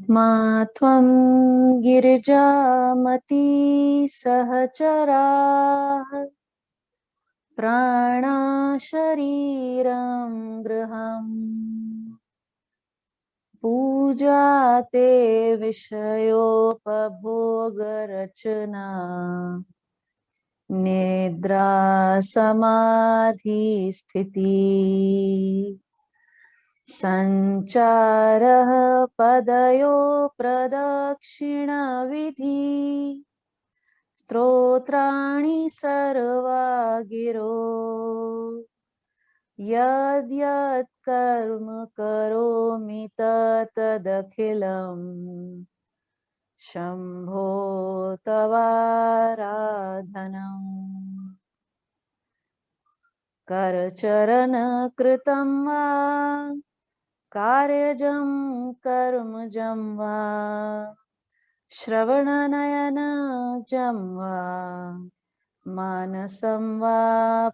मा त्वं गिरिजामती सहचराः प्राणा शरीरं गृहम् पूजाते विषयोपभोगरचना निद्रा समाधि स्थिति संचारः पदयो प्रदक्षिणविधि स्तोत्राणि सर्वा गिरो यद्यत् कर्म करोमि तदखिलम् शम्भो तवाराधनम् करचरण कृतं वा कार्यजं कर्मजं वा श्रवणनयनजं वा मानसं वा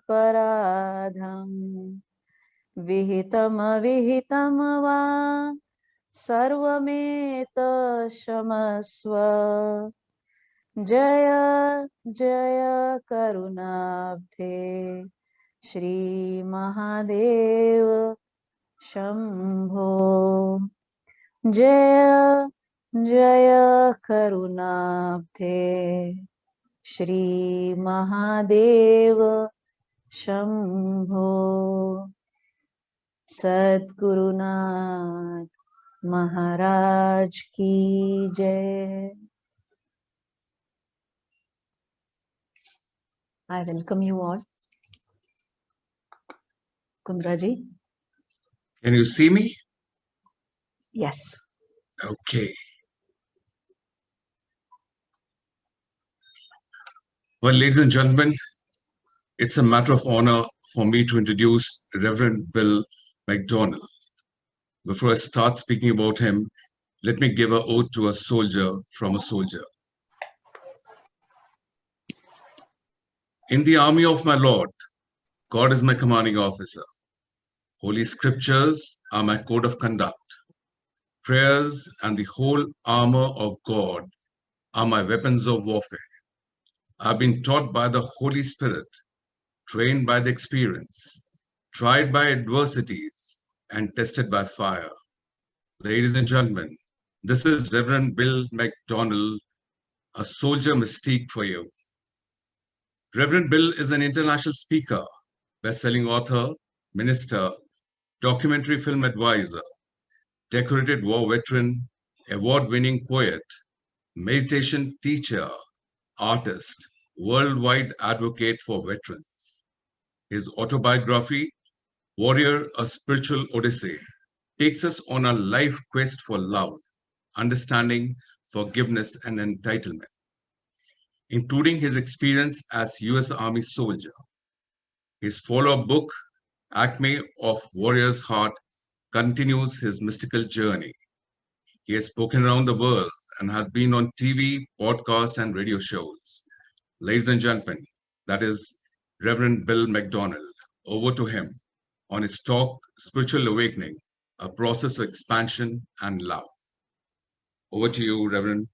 पराधं विहितमविहितं वा सर्वमेतत्क्षमस्व जय जय करुणाब्धे श्री महादेव शंभो जय जय करुणाब्धे श्री महादेव शंभो सद्गुरुनाथ महाराज की जय. I welcome you all. Kundra ji. Can you see me? Yes. Okay. Well, ladies and gentlemen, it's a matter of honor for me to introduce Reverend Bill McDonald. Before I start speaking about him, let me give an ode to a soldier from a soldier. In the army of my Lord, God is my commanding officer. Holy scriptures are my code of conduct. Prayers and the whole armor of God are my weapons of warfare. I've been taught by the Holy Spirit, trained by the experience, tried by adversities, and tested by fire. Ladies and gentlemen, this is Reverend Bill McDonald, a soldier mystique for you. Reverend Bill is an international speaker, best-selling author, minister, documentary film advisor, decorated war veteran, award-winning poet, meditation teacher, artist, worldwide advocate for veterans. His autobiography, Warrior, A Spiritual Odyssey, takes us on a life quest for love, understanding, forgiveness, and entitlement, including his experience as U.S. Army soldier. His follow-up book, Acme of Warrior's Heart, continues his mystical journey. He has spoken around the world and has been on TV, podcast, and radio shows. Ladies and gentlemen, that is Reverend Bill McDonald. Over to him on his talk, Spiritual Awakening, a process of expansion and love. Over to you, Reverend.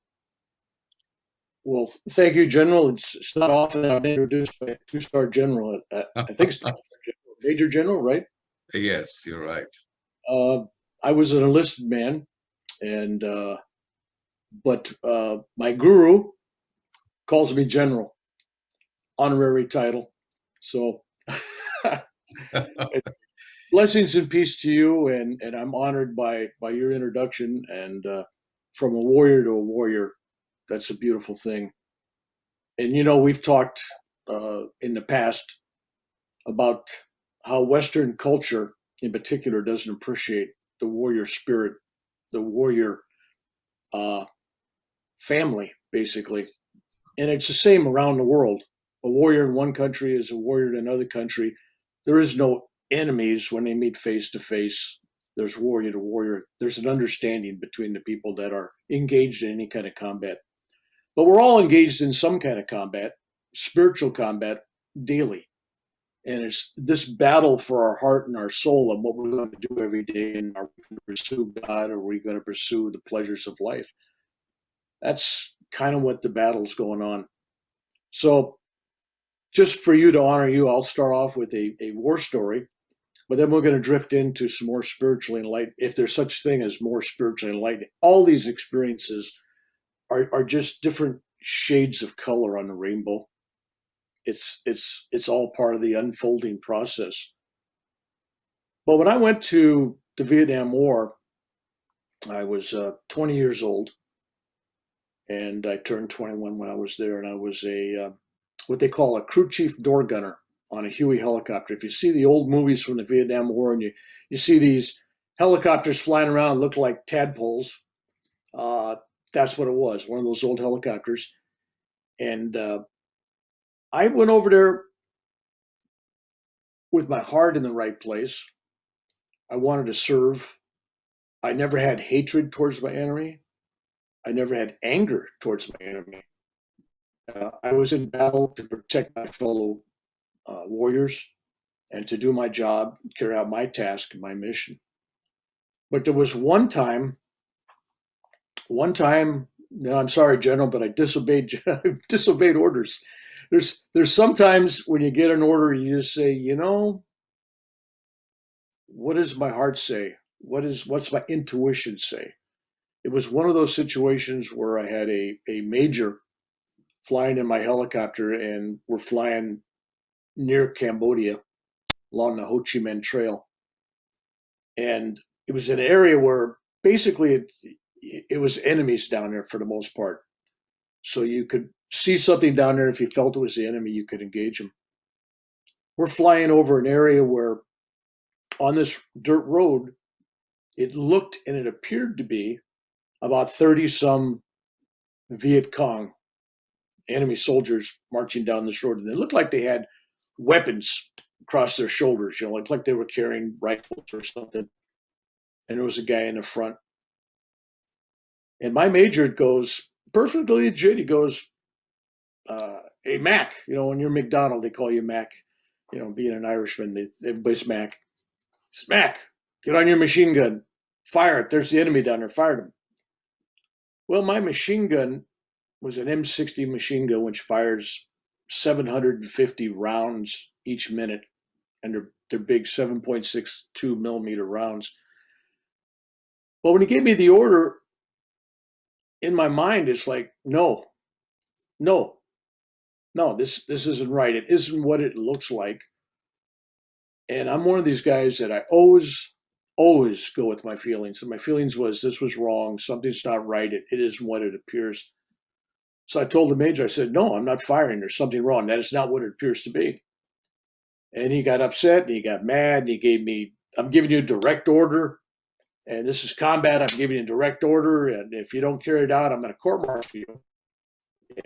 Well, thank you, General. It's not often that I'm introduced by a two-star general. I think it's Major General, right? Yes, you're right. I was an enlisted man, and but my guru calls me General, honorary title. So blessings and peace to you, and I'm honored by your introduction. And from a warrior to a warrior, that's a beautiful thing. And we've talked in the past about how Western culture, in particular, doesn't appreciate the warrior spirit, the warrior family, basically. And it's the same around the world. A warrior in one country is a warrior in another country. There is no enemies when they meet face to face. There's warrior to warrior. There's an understanding between the people that are engaged in any kind of combat. But we're all engaged in some kind of combat, spiritual combat, daily. And it's this battle for our heart and our soul and what we're going to do every day. And are we going to pursue God, or are we going to pursue the pleasures of life? That's kind of what the battle's going on. So just for you, to honor you, I'll start off with a war story, but then we're going to drift into some more spiritually enlightened, if there's such thing as more spiritually enlightened. All these experiences are just different shades of color on the rainbow. It's all part of the unfolding process. But when I went to the Vietnam War, I was 20 years old, and I turned 21 when I was there, and I was a what they call a crew chief door gunner on a Huey helicopter. If you see the old movies from the Vietnam War, and you see these helicopters flying around look like tadpoles, that's what it was, one of those old helicopters. And I went over there with my heart in the right place. I wanted to serve. I never had hatred towards my enemy. I never had anger towards my enemy. I was in battle to protect my fellow warriors and to do my job, carry out my task and my mission. But there was one time, I'm sorry, General, but I disobeyed orders. There's sometimes when you get an order, you just say, what does my heart say? What's my intuition say? It was one of those situations where I had a major flying in my helicopter, and we're flying near Cambodia along the Ho Chi Minh Trail. And it was an area where basically it was enemies down there for the most part. So you could see something down there. If you felt it was the enemy, you could engage them. We're flying over an area where on this dirt road, it looked and it appeared to be about 30 some Viet Cong enemy soldiers marching down this road. And they looked like they had weapons across their shoulders, like they were carrying rifles or something. And there was a guy in the front. And my major goes, perfectly legit, he goes, hey, Mac, when you're McDonald, they call you Mac. Being an Irishman, everybody's Mac. It's Mac, get on your machine gun. Fire it. There's the enemy down there. Fire them. Well, my machine gun was an M60 machine gun, which fires 750 rounds each minute. And they're big 7.62 millimeter rounds. Well, when he gave me the order, in my mind, it's like, no, this isn't right. It isn't what it looks like. And I'm one of these guys that I always go with my feelings. And my feelings was, this was wrong. Something's not right. It isn't what it appears. So I told the major, I said, no, I'm not firing. There's something wrong. That is not what it appears to be. And he got upset and he got mad. And he gave me, I'm giving you a direct order. And this is combat. I'm giving you a direct order. And if you don't carry it out, I'm going to court-martial you.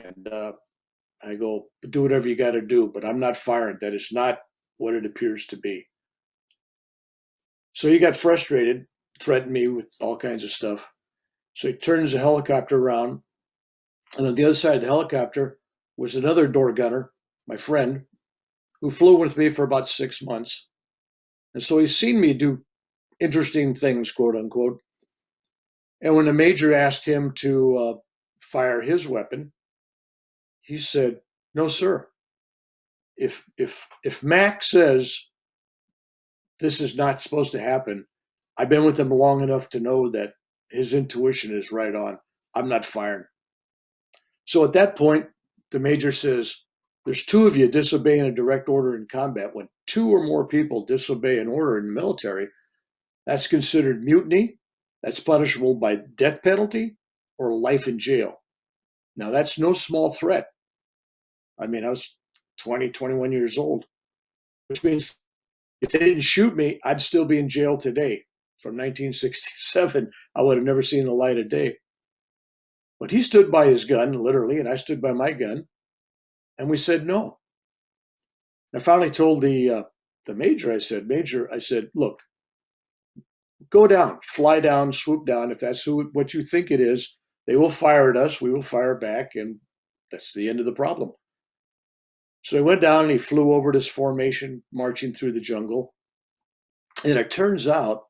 And I go, do whatever you got to do, but I'm not firing. That is not what it appears to be. So he got frustrated, threatened me with all kinds of stuff. So he turns the helicopter around. And on the other side of the helicopter was another door gunner, my friend, who flew with me for about 6 months. And so he's seen me do interesting things, quote unquote. And when the major asked him to fire his weapon, he said, no, sir. If Mac says this is not supposed to happen, I've been with him long enough to know that his intuition is right on. I'm not firing. So at that point, the major says, there's two of you disobeying a direct order in combat. When two or more people disobey an order in the military, that's considered mutiny. That's punishable by death penalty or life in jail. Now, that's no small threat. I mean, I was 20, 21 years old, which means if they didn't shoot me, I'd still be in jail today. From 1967, I would have never seen the light of day. But he stood by his gun, literally, and I stood by my gun, and we said no. I finally told the major, I said, look, go down, fly down, swoop down. If that's what you think it is, they will fire at us, we will fire back, and that's the end of the problem. So he went down and he flew over this formation, marching through the jungle. And it turns out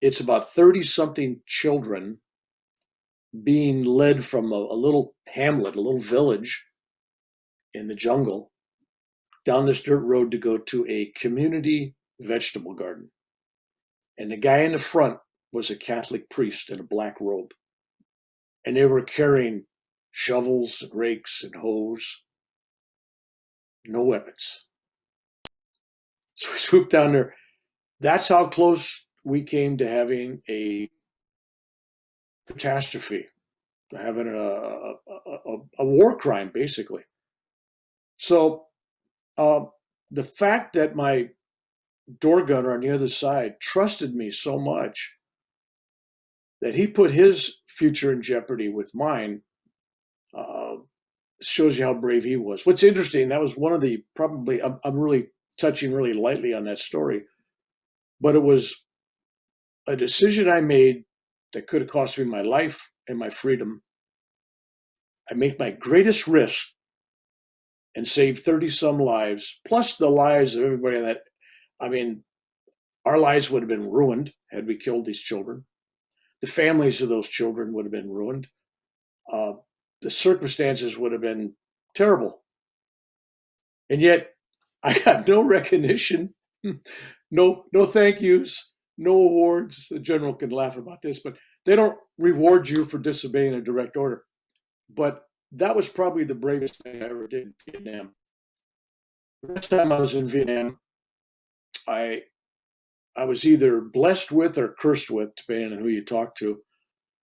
it's about 30-something children being led from a little hamlet, a little village in the jungle, down this dirt road to go to a community vegetable garden. And the guy in the front was a Catholic priest in a black robe. And they were carrying shovels and rakes and hoes, no weapons. So we swooped down there. That's how close we came to having a catastrophe, having a war crime, basically. So the fact that my door gunner on the other side trusted me so much that he put his future in jeopardy with mine shows you how brave he was. What's interesting, that was one of the, probably, I'm really touching really lightly on that story, but it was a decision I made that could have cost me my life and my freedom. I made my greatest risk and saved 30-some lives, plus the lives of everybody that, I mean, our lives would have been ruined had we killed these children. The families of those children would have been ruined. The circumstances would have been terrible. And yet, I got no recognition, no thank yous, no awards. The general can laugh about this, but they don't reward you for disobeying a direct order. But that was probably the bravest thing I ever did in Vietnam. The next time I was in Vietnam, I was either blessed with or cursed with, depending on who you talk to.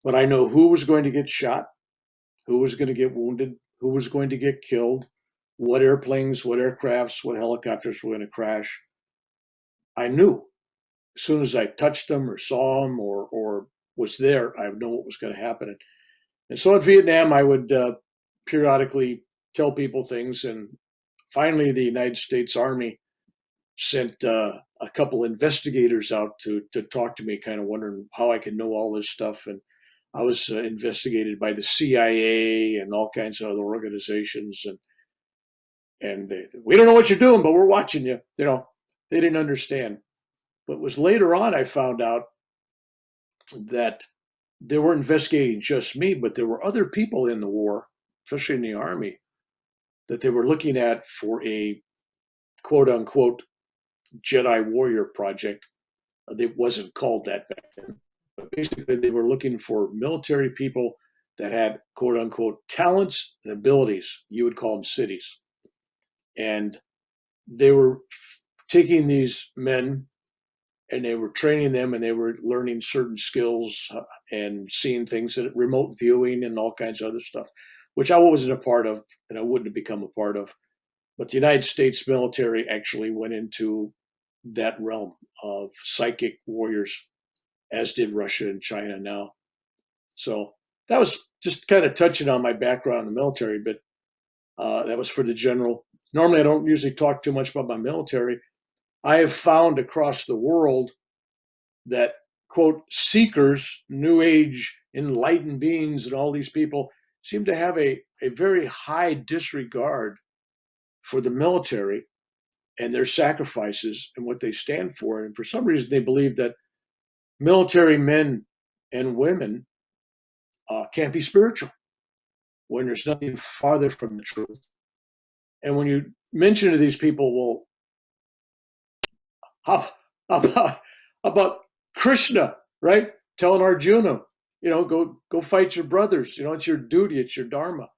But I know who was going to get shot, who was going to get wounded, who was going to get killed, what airplanes, what aircrafts, what helicopters were going to crash. I knew as soon as I touched them or saw them or was there, I know what was going to happen. And so in Vietnam, I would periodically tell people things. And finally, the United States Army sent a couple investigators out to talk to me, kind of wondering how I could know all this stuff. And I was investigated by the CIA and all kinds of other organizations. And we don't know what you're doing, but we're watching you. You know, they didn't understand. But it was later on I found out that they were investigating just me, but there were other people in the war, especially in the Army, that they were looking at for a quote unquote Jedi warrior project. It wasn't called that back then. But basically, they were looking for military people that had quote unquote talents and abilities. You would call them cities. And they were taking these men and they were training them and they were learning certain skills and seeing things that remote viewing and all kinds of other stuff, which I wasn't a part of and I wouldn't have become a part of. But the United States military actually went into that realm of psychic warriors, as did Russia and China now. So that was just kind of touching on my background in the military, but that was for the general. Normally, I don't usually talk too much about my military. I have found across the world that, quote, seekers, New Age, enlightened beings, and all these people seem to have a very high disregard for the military and their sacrifices and what they stand for. And for some reason, they believe that military men and women can't be spiritual, when there's nothing farther from the truth. And when you mention to these people, well, how about Krishna, right? Telling Arjuna, go fight your brothers. It's your duty, it's your dharma.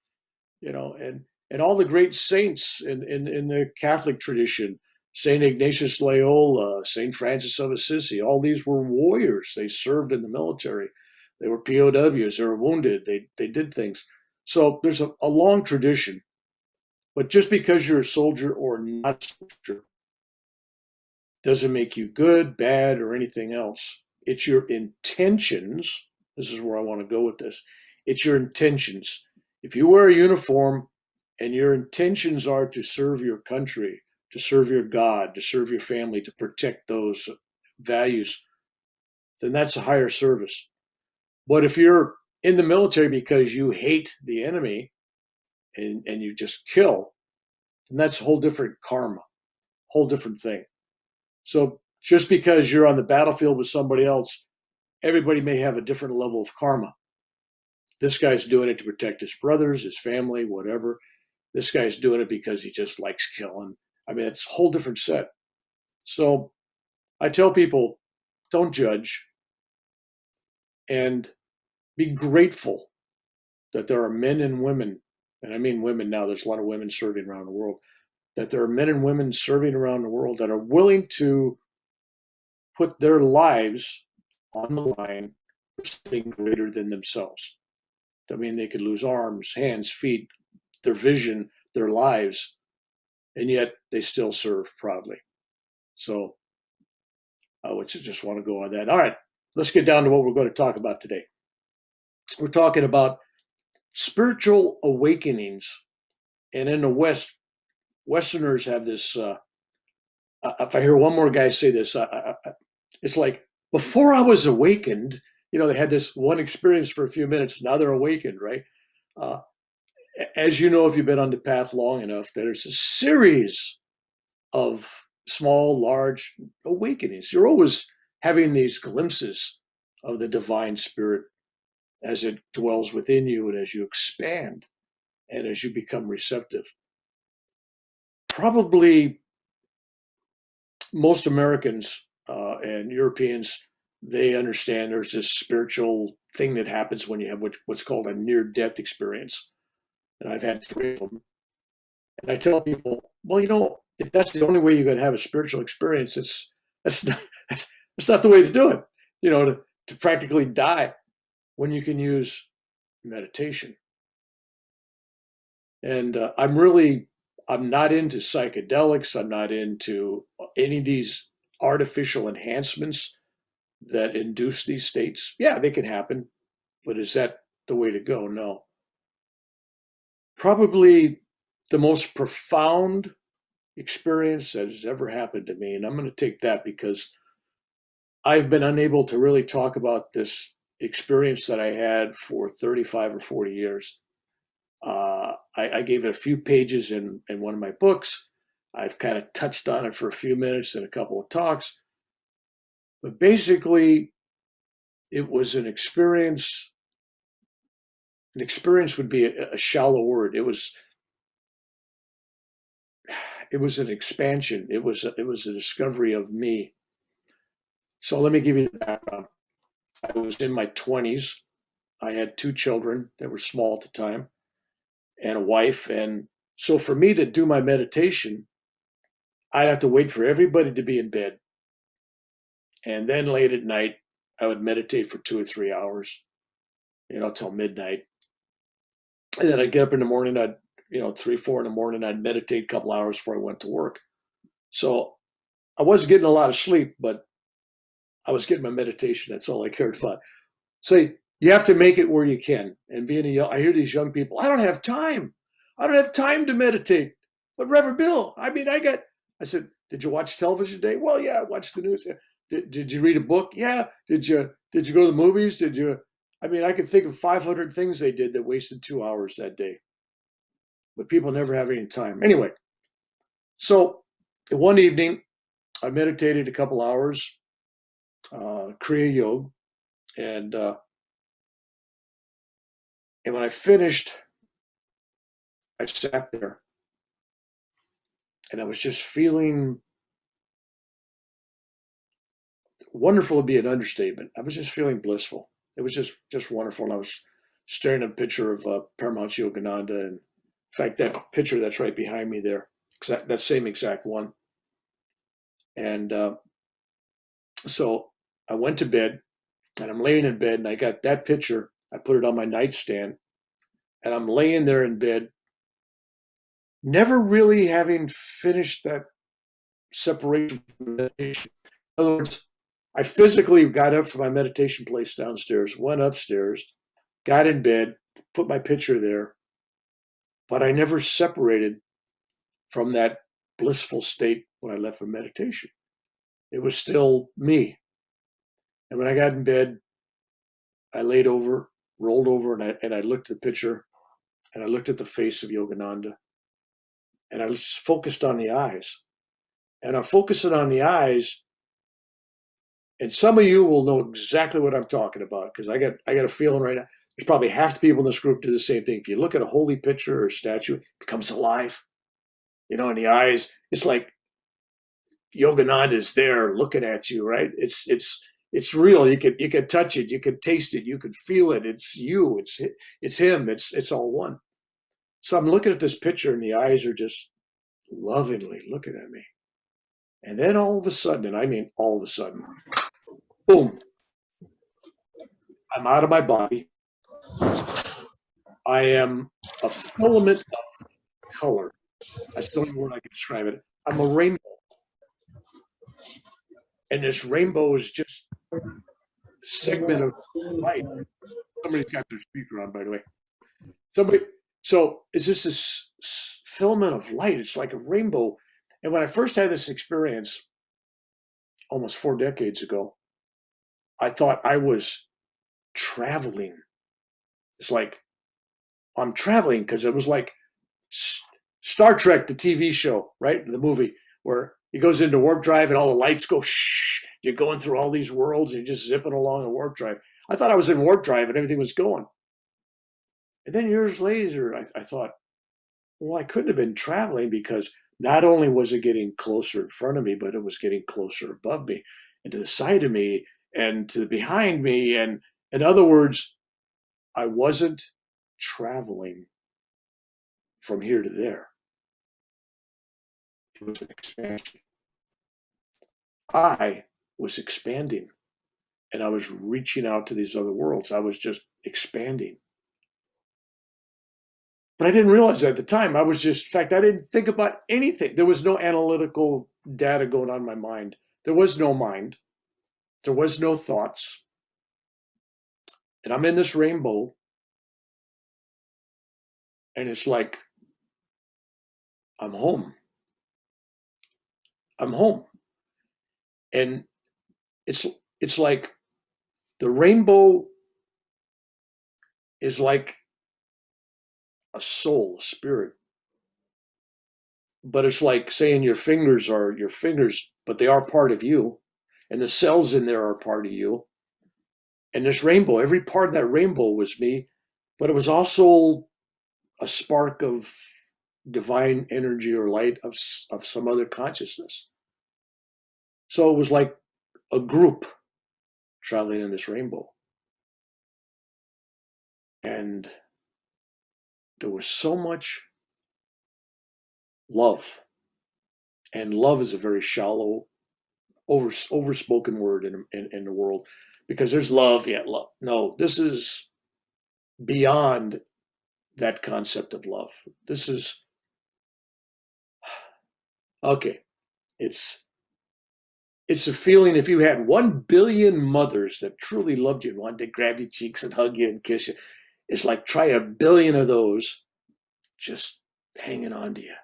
And all the great saints in the Catholic tradition, Saint Ignatius Loyola, Saint Francis of Assisi, all these were warriors. They served in the military. They were POWs. They were wounded. They did things. So there's a long tradition. But just because you're a soldier or not a soldier doesn't make you good, bad, or anything else. It's your intentions. This is where I want to go with this. It's your intentions. If you wear a uniform and your intentions are to serve your country, to serve your God, to serve your family, to protect those values, then that's a higher service. But if you're in the military because you hate the enemy and you just kill, And that's a whole different karma, whole different thing. So just because you're on the battlefield with somebody else, everybody may have a different level of karma. This guy's doing it to protect his brothers, his family, whatever. This guy's doing it because he just likes killing. I mean, it's a whole different set. So I tell people, don't judge and be grateful that there are men and women, and I mean women now, there's a lot of women serving around the world, that there are men and women serving around the world that are willing to put their lives on the line for something greater than themselves. I mean, they could lose arms, hands, feet, their vision, their lives, and yet they still serve proudly. So I would just want to go on that. All right, let's get down to what we're going to talk about today. We're talking about spiritual awakenings. And in the West, Westerners have this, if I hear one more guy say this, it's like, before I was awakened, they had this one experience for a few minutes. Now they're awakened, right? As you know, if you've been on the path long enough, there's a series of small, large awakenings. You're always having these glimpses of the divine spirit as it dwells within you and as you expand and as you become receptive. Probably most Americans and Europeans, they understand there's this spiritual thing that happens when you have what's called a near-death experience. And I've had 3 of them. And I tell people, well, if that's the only way you're going to have a spiritual experience, that's not the way to do it. To practically die when you can use meditation. And I'm not into psychedelics. I'm not into any of these artificial enhancements that induce these states. Yeah, they can happen, but is that the way to go? No. Probably the most profound experience that has ever happened to me, and I'm going to take that because I've been unable to really talk about this experience that I had for 35 or 40 years. I gave it a few pages in one of my books. I've kind of touched on it for a few minutes in a couple of talks. But basically, it was an experience. An experience would be a shallow word. It was an expansion. It was a discovery of me. So let me give you the background. I was in my 20s. I had 2 children that were small at the time and a wife. And so for me to do my meditation, I'd have to wait for everybody to be in bed. And then late at night, I would meditate for 2 or 3 hours, till midnight. And then I'd get up in the morning, 3, 4 in the morning, I'd meditate a couple hours before I went to work. So I wasn't getting a lot of sleep, but I was getting my meditation. That's all I cared about. So you have to make it where you can. And I hear these young people, I don't have time. I don't have time to meditate. But Reverend Bill, I said, did you watch television today? Well, yeah, I watched the news. Did you read a book? Yeah. Did you go to the movies? I could think of 500 things they did that wasted 2 hours that day. But people never have any time. Anyway, so one evening, I meditated a couple hours, Kriya Yoga, and when I finished, I sat there, and I was just feeling wonderful. Would be an understatement. I was just feeling blissful. It was just wonderful. And I was staring at a picture of Paramount Yogananda, and in fact, that picture that's right behind me there, that same exact one. And so I went to bed, and I'm laying in bed, and I got that picture. I put it on my nightstand, and I'm laying there in bed, never really having finished that separation from meditation. In other words, I physically got up from my meditation place downstairs, went upstairs, got in bed, put my picture there, but I never separated from that blissful state when I left for meditation. It was still me. And when I got in bed, I laid over, rolled over, and I looked at the picture, and I looked at the face of Yogananda. and I was focused on the eyes. And I'm focusing on the eyes, and some of you will know exactly what I'm talking about, because I got a feeling right now. There's probably half the people in this group do the same thing. If you look at a holy picture or statue, it becomes alive. You know, in the eyes, it's like Yogananda is there looking at you, right? It's real. You could touch it, you could taste it, you could feel it. It's you, it's him, it's all one. So I'm looking at this picture, and the eyes are just lovingly looking at me. And then all of a sudden, and I mean all of a sudden, boom, I'm out of my body. I am a filament of color. That's the only word I can describe it. I'm a rainbow. And this rainbow is just a segment of light. Somebody's got their speaker on, by the way. So it's just this filament of light. It's like a rainbow. And when I first had this experience, almost 4 decades ago, I thought I was traveling. It's like I'm traveling, because it was like Star Trek, the TV show, right? The movie where he goes into warp drive and all the lights go shh. You're going through all these worlds and you're just zipping along a warp drive. I thought I was in warp drive and everything was going. And then years later, I thought, well, I couldn't have been traveling, because not only was it getting closer in front of me, but it was getting closer above me and to the side of me and to behind me. And in other words, I wasn't traveling from here to there. It was an expansion. I was expanding, and I was reaching out to these other worlds. I was just expanding. But I didn't realize that at the time. In fact, I didn't think about anything. There was no analytical data going on in my mind. There was no mind. There was no thoughts. And I'm in this rainbow, and it's like, I'm home. I'm home. And it's like the rainbow is like a soul, a spirit. But it's like saying your fingers are your fingers, but they are part of you. And the cells in there are part of you. And this rainbow, every part of that rainbow was me, but it was also a spark of divine energy or light of some other consciousness. So it was like a group traveling in this rainbow. And there was so much love. And love is a very shallow, overspoken word in the world, because there's love, yeah, love. No, this is beyond that concept of love. This is, okay, it's a feeling. If you had 1 billion mothers that truly loved you and wanted to grab your cheeks and hug you and kiss you, it's like try 1 billion of those just hanging on to you.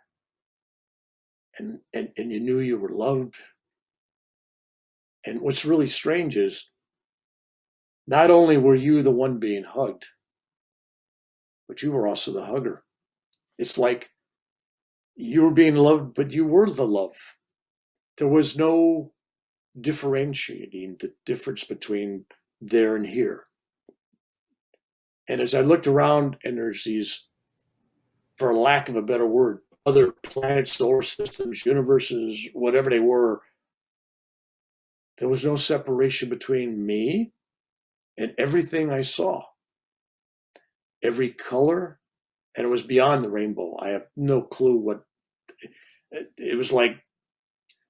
And you knew you were loved. And what's really strange is not only were you the one being hugged, but you were also the hugger. It's like you were being loved, but you were the love. There was no differentiating the difference between there and here. And as I looked around, and there's these, for lack of a better word, other planets, solar systems, universes, whatever they were, there was no separation between me and everything I saw. Every color, and it was beyond the rainbow. I have no clue what, it was like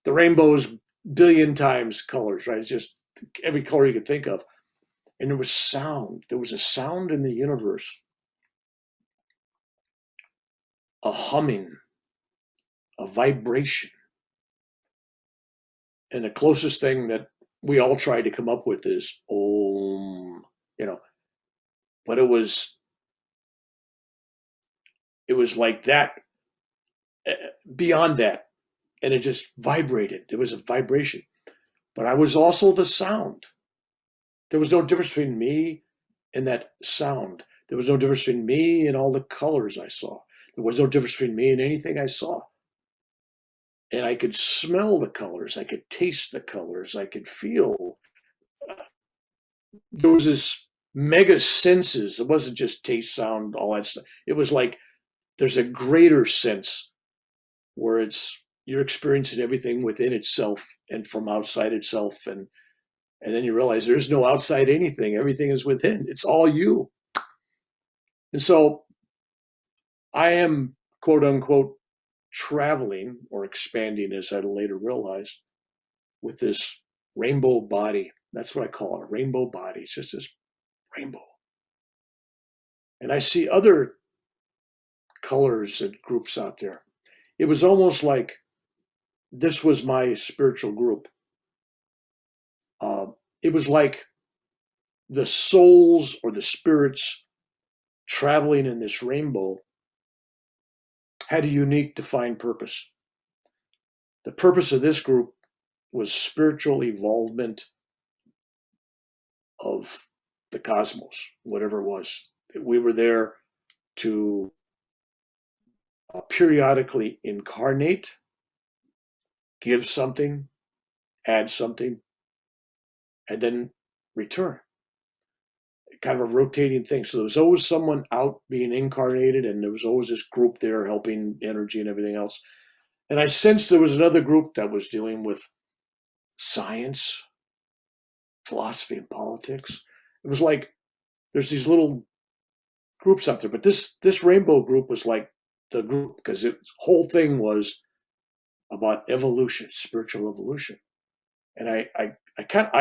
the rainbow is billion times colors, right? It's just every color you could think of. And there was sound. There was a sound in the universe, a humming, a vibration. And the closest thing that we all try to come up with is Om, but it was like that, beyond that. And it just vibrated. It was a vibration. But I was also the sound. There was no difference between me and that sound. There was no difference between me and all the colors I saw. There was no difference between me and anything I saw. And I could smell the colors. I could taste the colors. I could feel. There was this mega senses. It wasn't just taste, sound, all that stuff. It was like there's a greater sense where you're experiencing everything within itself and from outside itself. And then you realize there's no outside anything. Everything is within. It's all you. And so I am, quote unquote, traveling or expanding, as I later realized, with this rainbow body. That's what I call it, a rainbow body. It's just this rainbow. And I see other colors and groups out there. It was almost like this was my spiritual group. It was like the souls or the spirits traveling in this rainbow had a unique defined purpose. The purpose of this group was spiritual evolvement of the cosmos, whatever it was. We were there to periodically incarnate, give something, add something, and then return. Kind of a rotating thing. So there was always someone out being incarnated, and there was always this group there helping energy and everything else. And I sensed there was another group that was dealing with science, philosophy, and politics. It was like there's these little groups out there, but this rainbow group was like the group, because the whole thing was about evolution, spiritual evolution. And I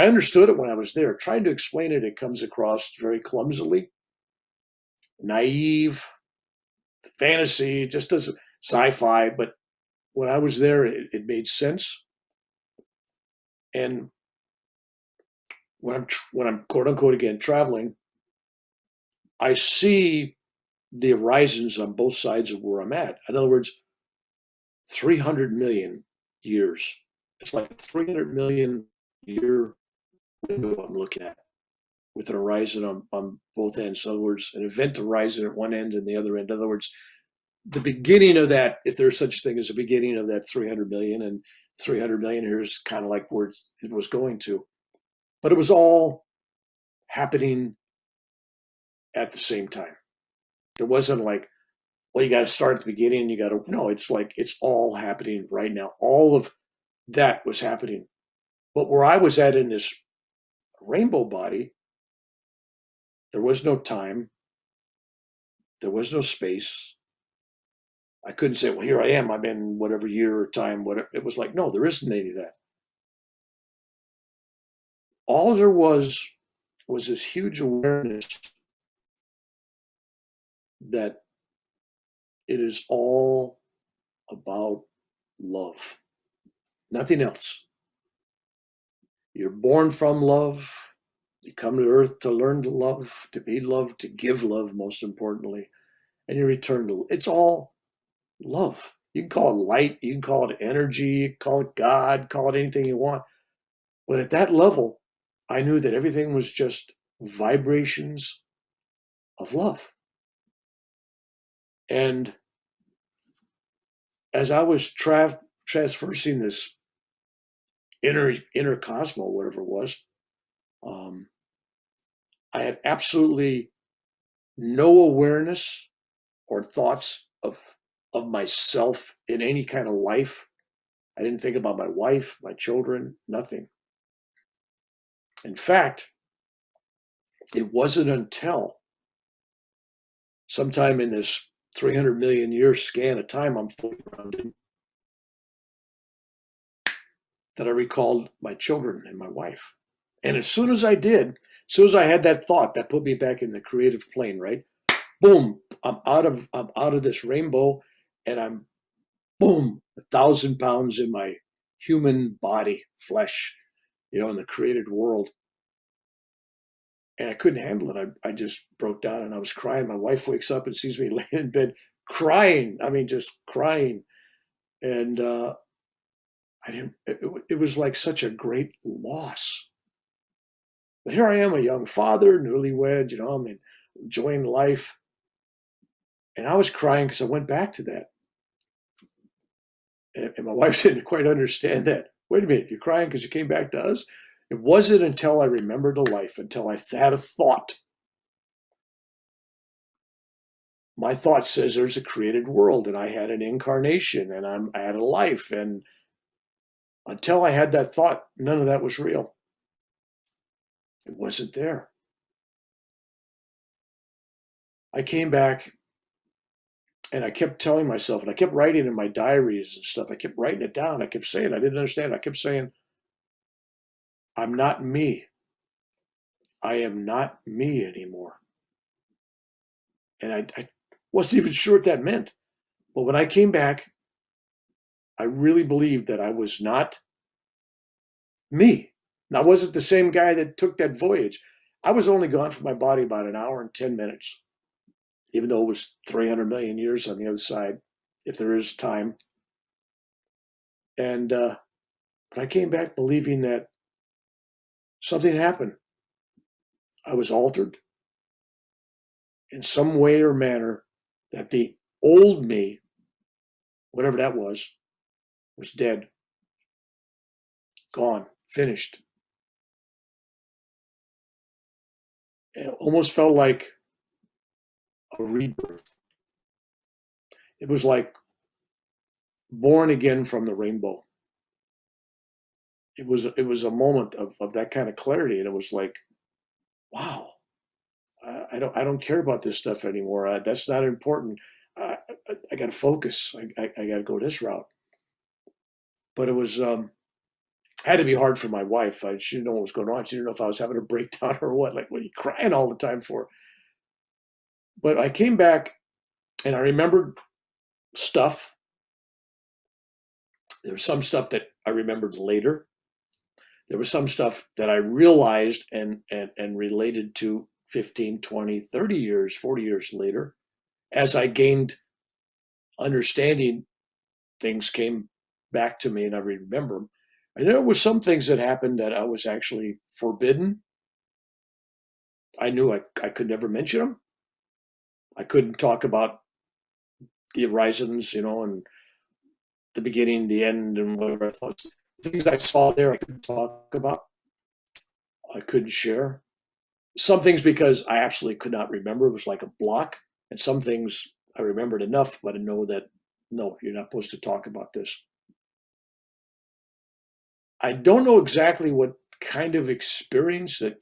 understood it when I was there. Trying to explain it, it comes across very clumsily, naive, fantasy, just as sci-fi. But when I was there, it made sense. And when I'm quote unquote again traveling, I see the horizons on both sides of where I'm at. In other words, 300 million years. It's like a 300 million year window I'm looking at, with an horizon on both ends. In other words, an event horizon at one end and the other end. In other words, the beginning of that, if there's such a thing as a beginning of that 300 million, and 300 million here is kind of like where it was going to. But it was all happening at the same time. There wasn't like, well, you got to start at the beginning. No, it's like it's all happening right now. All of that was happening. But where I was at in this rainbow body, there was no time. There was no space. I couldn't say, well, here I am. I'm in whatever year or time, whatever. It was like, no, there isn't any of that. All there was this huge awareness that it is all about love, nothing else. You're born from love. You come to earth to learn to love, to be loved, to give love, most importantly, and you return to. It's all love. You can call it light, you can call it energy, you can call it God, call it anything you want. But at that level, I knew that everything was just vibrations of love. And as I was traversing this inner cosmos, whatever it was, I had absolutely no awareness or thoughts of myself in any kind of life. I didn't think about my wife, my children, nothing. In fact, it wasn't until sometime in this 300 million year scan of time I'm floating around in that I recalled my children and my wife. And as soon as I did, as soon as I had that thought, that put me back in the creative plane, right? Boom, I'm out of this rainbow, and I'm, boom, 1,000 pounds in my human body, flesh, in the created world. And I couldn't handle it. I just broke down and I was crying. My wife wakes up and sees me laying in bed crying. I mean, just crying. And it was like such a great loss. But here I am, a young father, newlywed, I'm enjoying life. And I was crying because I went back to that. And my wife didn't quite understand that. Wait a minute, you're crying because you came back to us? It wasn't until I remembered a life, until I had a thought. My thought says there's a created world, and I had an incarnation, and I had a life. And until I had that thought, none of that was real. It wasn't there. I came back, and I kept telling myself, and I kept writing in my diaries and stuff. I kept writing it down. I kept saying, I didn't understand. I kept saying, I'm not me. I am not me anymore. And I wasn't even sure what that meant. But when I came back, I really believed that I was not me. And I wasn't the same guy that took that voyage. I was only gone from my body about an hour and 10 minutes, even though it was 300 million years on the other side, if there is time. And but I came back believing that something happened. I was altered in some way or manner, that the old me, whatever that was dead, gone, finished. It almost felt like a rebirth. It was like born again from the rainbow. It was a moment of that kind of clarity, and it was like, wow, I don't care about this stuff anymore. That's not important. I got to focus. I got to go this route. But it was had to be hard for my wife. She didn't know what was going on. She didn't know if I was having a breakdown or what. Like, what are you crying all the time for? But I came back, and I remembered stuff. There was some stuff that I remembered later. There was some stuff that I realized and related to 15, 20, 30 years, 40 years later. As I gained understanding, things came back to me and I remember them. And there were some things that happened that I was actually forbidden. I knew I could never mention them. I couldn't talk about the horizons, and the beginning, the end, and whatever I thought. Things I saw there I couldn't talk about. I couldn't share. Some things because I absolutely could not remember. It was like a block. And some things I remembered enough, but I know that, no, you're not supposed to talk about this. I don't know exactly what kind of experience that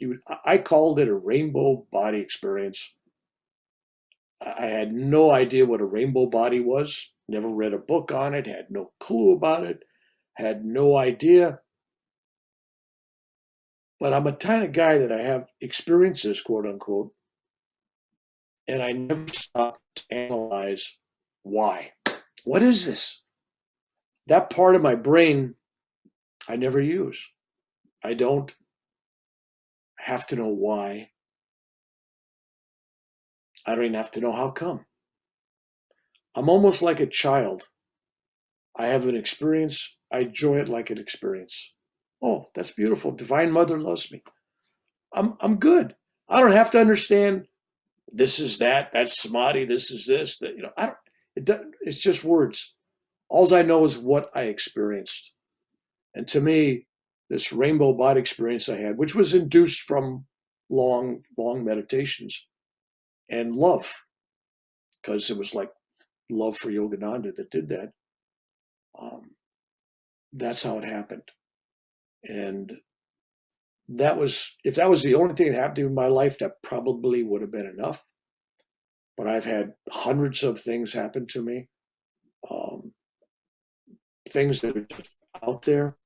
I called it a rainbow body experience. I had no idea what a rainbow body was. Never read a book on it. Had no clue about it. Had no idea. But I'm a kind of guy that I have experiences, quote unquote, and I never stop to analyze why. What is this? That part of my brain I never use. I don't have to know why. I don't even have to know how come. I'm almost like a child. I have an experience. I enjoy it like an experience. Oh, that's beautiful. Divine Mother loves me. I'm good. I don't have to understand this is that, that's samadhi, this is this, that, it's just words. All I know is what I experienced. And to me, this rainbow body experience I had, which was induced from long, long meditations and love, because it was like love for Yogananda that did that. That's how it happened. And if that was the only thing that happened in my life, that probably would have been enough. But I've had hundreds of things happen to me, things that are just out there.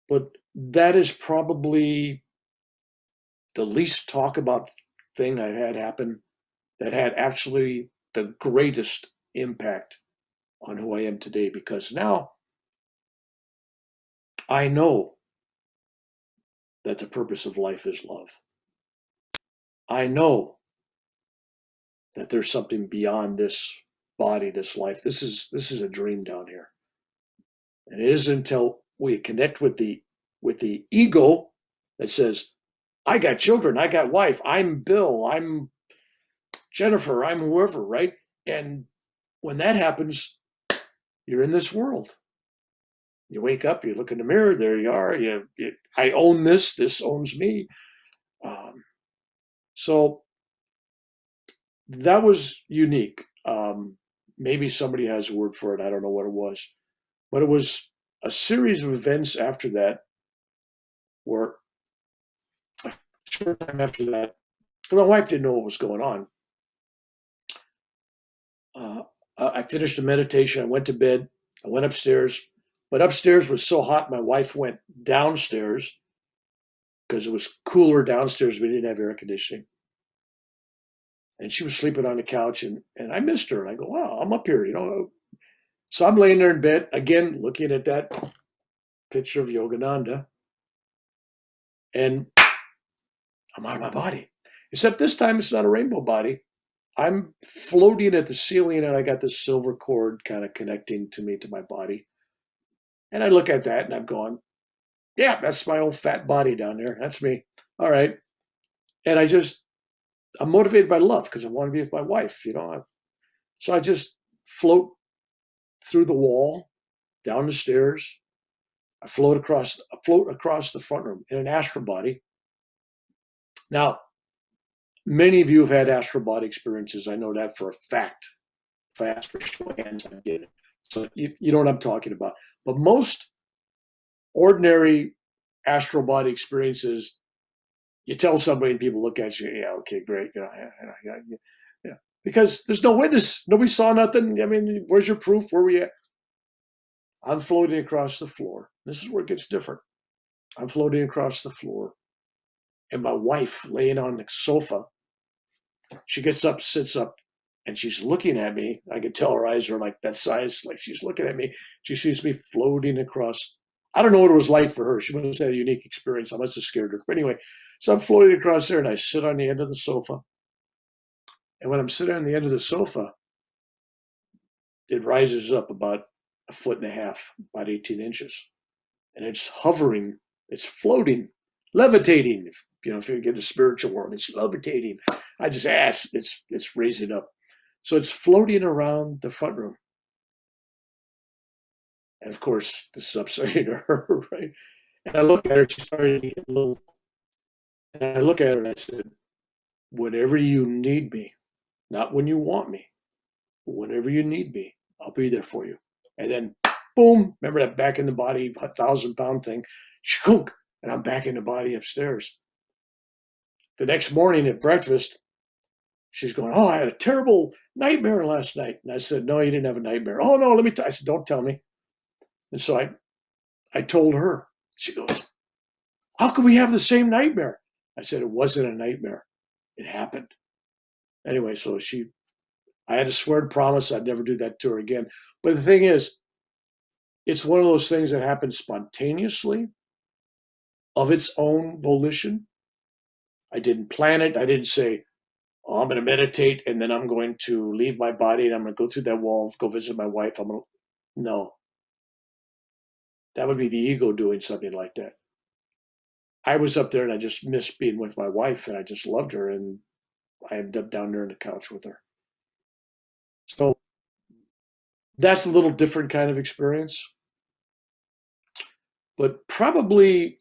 But that is probably the least talk about thing I've had happen that had actually the greatest impact on who I am today, because now I know that the purpose of life is love. I know that there's something beyond this body, this life. This is a dream down here. And it isn't until we connect with the ego that says, I got children, I got wife, I'm Bill, I'm Jennifer, I'm whoever, right? And when that happens, you're in this world. You wake up, you look in the mirror, there you are. I own this. This owns me. So that was unique. Maybe somebody has a word for it. I don't know what it was. But it was a series of events after that where a short time after that, my wife didn't know what was going on. I finished the meditation. I went to bed. I went upstairs. But upstairs was so hot, my wife went downstairs because it was cooler downstairs. We didn't have air conditioning. And she was sleeping on the couch, and I missed her. And I go, wow, I'm up here, So I'm laying there in bed, again, looking at that picture of Yogananda. And I'm out of my body. Except this time it's not a rainbow body. I'm floating at the ceiling, and I got this silver cord kind of connecting to me, to my body. And I look at that, and I'm going, yeah, that's my old fat body down there. That's me. All right. And I'm motivated by love because I want to be with my wife, So I just float through the wall, down the stairs. I float across the front room in an astral body. Now, many of you have had astral body experiences. I know that for a fact. If I ask for show of hands, I get it. So you know what I'm talking about. But most ordinary astral body experiences, you tell somebody and people look at you, yeah, okay, great. Yeah. Because there's no witness. Nobody saw nothing. I mean, where's your proof? Where were you at? I'm floating across the floor. This is where it gets different. I'm floating across the floor. And my wife laying on the sofa, she gets up, sits up, and she's looking at me. I could tell her eyes are like that size, like she's looking at me. She sees me floating across. I don't know what it was like for her. She must have had a unique experience. I must have scared her. But anyway, so I'm floating across there, and I sit on the end of the sofa. And when I'm sitting on the end of the sofa, it rises up about 1.5 feet, about 18 inches. And it's hovering, it's floating, levitating. If you get a spiritual world, it's levitating. I just asked, it's raising up. So it's floating around the front room. And of course, this is upsetting to her, right? And I look at her, she's starting to get a little, and I look at her and I said, whenever you need me, not when you want me, but whenever you need me, I'll be there for you. And then, boom, remember that back in the body, 1,000-pound thing, shunk, and I'm back in the body upstairs. The next morning at breakfast, she's going, oh, I had a terrible nightmare last night. And I said, no, you didn't have a nightmare. Oh, no, let me tell you. I said, don't tell me. And so I told her. She goes, how could we have the same nightmare? I said, it wasn't a nightmare. It happened. Anyway, so I had to swear to promise I'd never do that to her again. But the thing is, it's one of those things that happens spontaneously, of its own volition. I didn't plan it. I didn't say, oh, I'm going to meditate and then I'm going to leave my body and I'm going to go through that wall, go visit my wife. No. That would be the ego doing something like that. I was up there and I just missed being with my wife and I just loved her and I ended up down there on the couch with her. So that's a little different kind of experience. But probably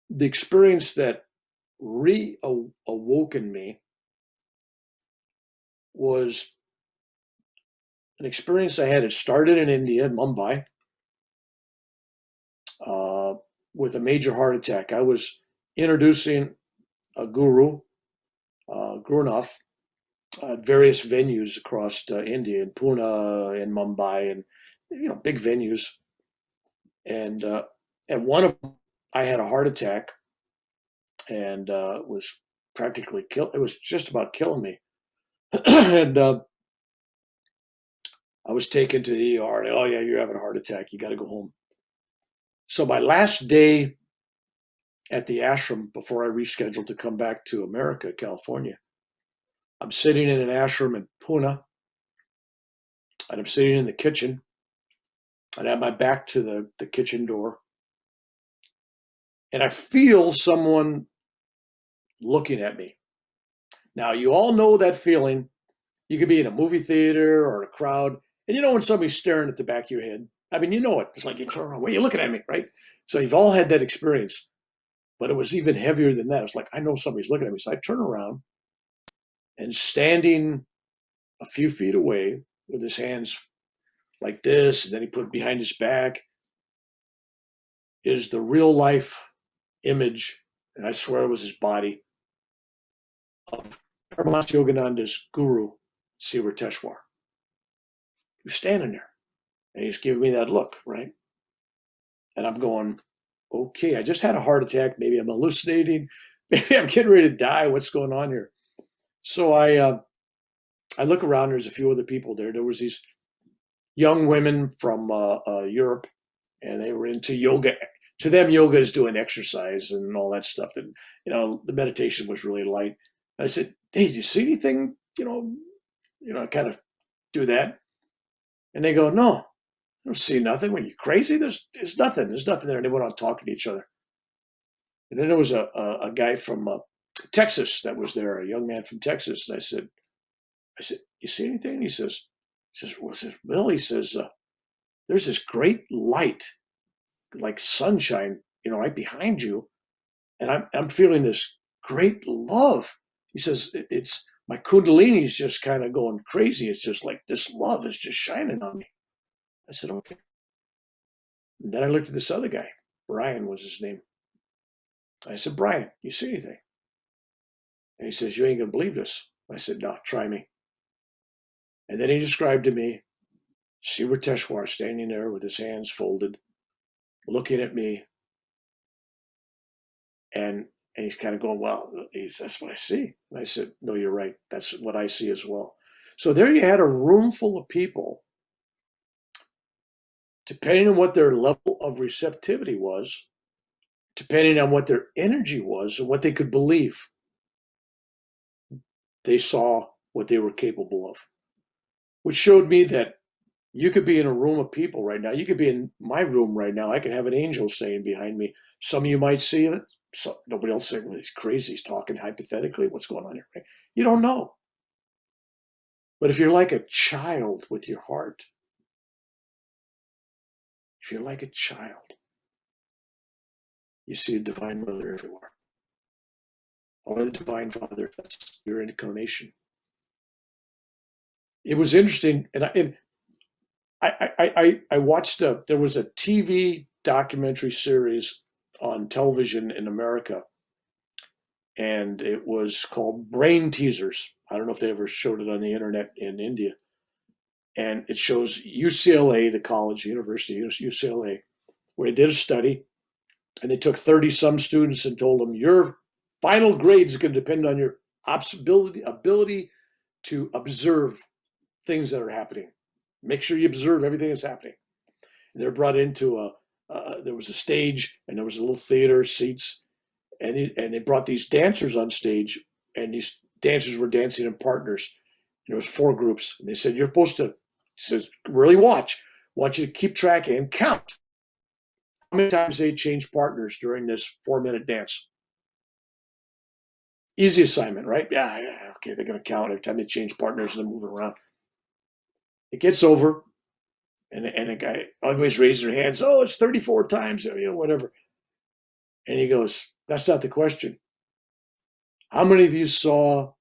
the experience that reawoken me was an experience I had. It started in India, in Mumbai, with a major heart attack. I was introducing a guru, Gurunath, at various venues across India, in Pune, in Mumbai, and big venues. And at one of them, I had a heart attack, and it was practically it was just about killing me. And I was taken to the ER. And, oh yeah, you're having a heart attack. You got to go home. So my last day at the ashram before I rescheduled to come back to America, California, I'm sitting in an ashram in Pune, and I'm sitting in the kitchen, and I have my back to the kitchen door, and I feel someone looking at me. Now, you all know that feeling You could be in a movie theater or a crowd, and you know when somebody's staring at the back of your head. I mean, you know it. It's like you turn around, "What are you looking at me?" Right? So you've all had that experience, but it was even heavier than that. It's like, I know somebody's looking at me. So I turn around, and standing a few feet away with his hands like this, and then he put it behind his back, is the real life image, and I swear it was his body, of Yogananda's guru, Sri Teshwar. He was standing there, and he's giving me that look, right? And I'm going, okay, I just had a heart attack. Maybe I'm hallucinating. Maybe I'm getting ready to die. What's going on here? So I look around. There's a few other people there. There was these young women from Europe, and they were into yoga. To them, yoga is doing exercise and all that stuff. And the meditation was really light. And I said, "Hey, did you see anything? Kind of do that." And they go, "No, I don't see nothing. When you crazy? There's nothing. There's nothing there." And they went on talking to each other. And then there was a guy from Texas that was there, a young man from Texas. And I said, "You see anything?" And he says, "What's this, Bill?" He says, "There's this great light, like sunshine, right behind you, and I'm feeling this great love." He says, "It's my Kundalini is just kind of going crazy. It's just like this love is just shining on me." I said, "Okay." And then I looked at this other guy. Brian was his name. I said, "Brian, you see anything?" And he says, "You ain't gonna believe this." I said, "No, try me." And then he described to me Sri Teshwar standing there with his hands folded, looking at me, and he's kind of going, "Well, that's what I see." And I said, "No, you're right. That's what I see as well." So there you had a room full of people, depending on what their level of receptivity was, depending on what their energy was and what they could believe, they saw what they were capable of, which showed me that you could be in a room of people right now. You could be in my room right now. I could have an angel saying behind me. Some of you might see it. So nobody else saying, "Well, he's crazy. He's talking hypothetically. What's going on here?" Right? You don't know. But if you're like a child with your heart, if you're like a child, you see a divine mother everywhere. Or the divine father. That's your inclination. It was interesting, and I watched there was a TV documentary series on television in America, and it was called Brain Teasers. I don't know if they ever showed it on the internet in India. And it shows UCLA, the college, University of UCLA, where they did a study, and they took 30-some students and told them, "Your final grade is going to depend on your ability to observe things that are happening. Make sure you observe everything that's happening." And they're brought into there was a stage, and there was a little theater, seats, and they brought these dancers on stage, and these dancers were dancing in partners. And there was 4 groups, and they said, "You're supposed to," says, "really watch. I want you to keep track and count how many times they change partners during this 4-minute dance." Easy assignment, right? Yeah, okay, they're going to count every time they change partners and they're moving around. It gets over, and the guy always raises their hands. "Oh, it's 34 times, whatever." And he goes, "That's not the question. How many of you saw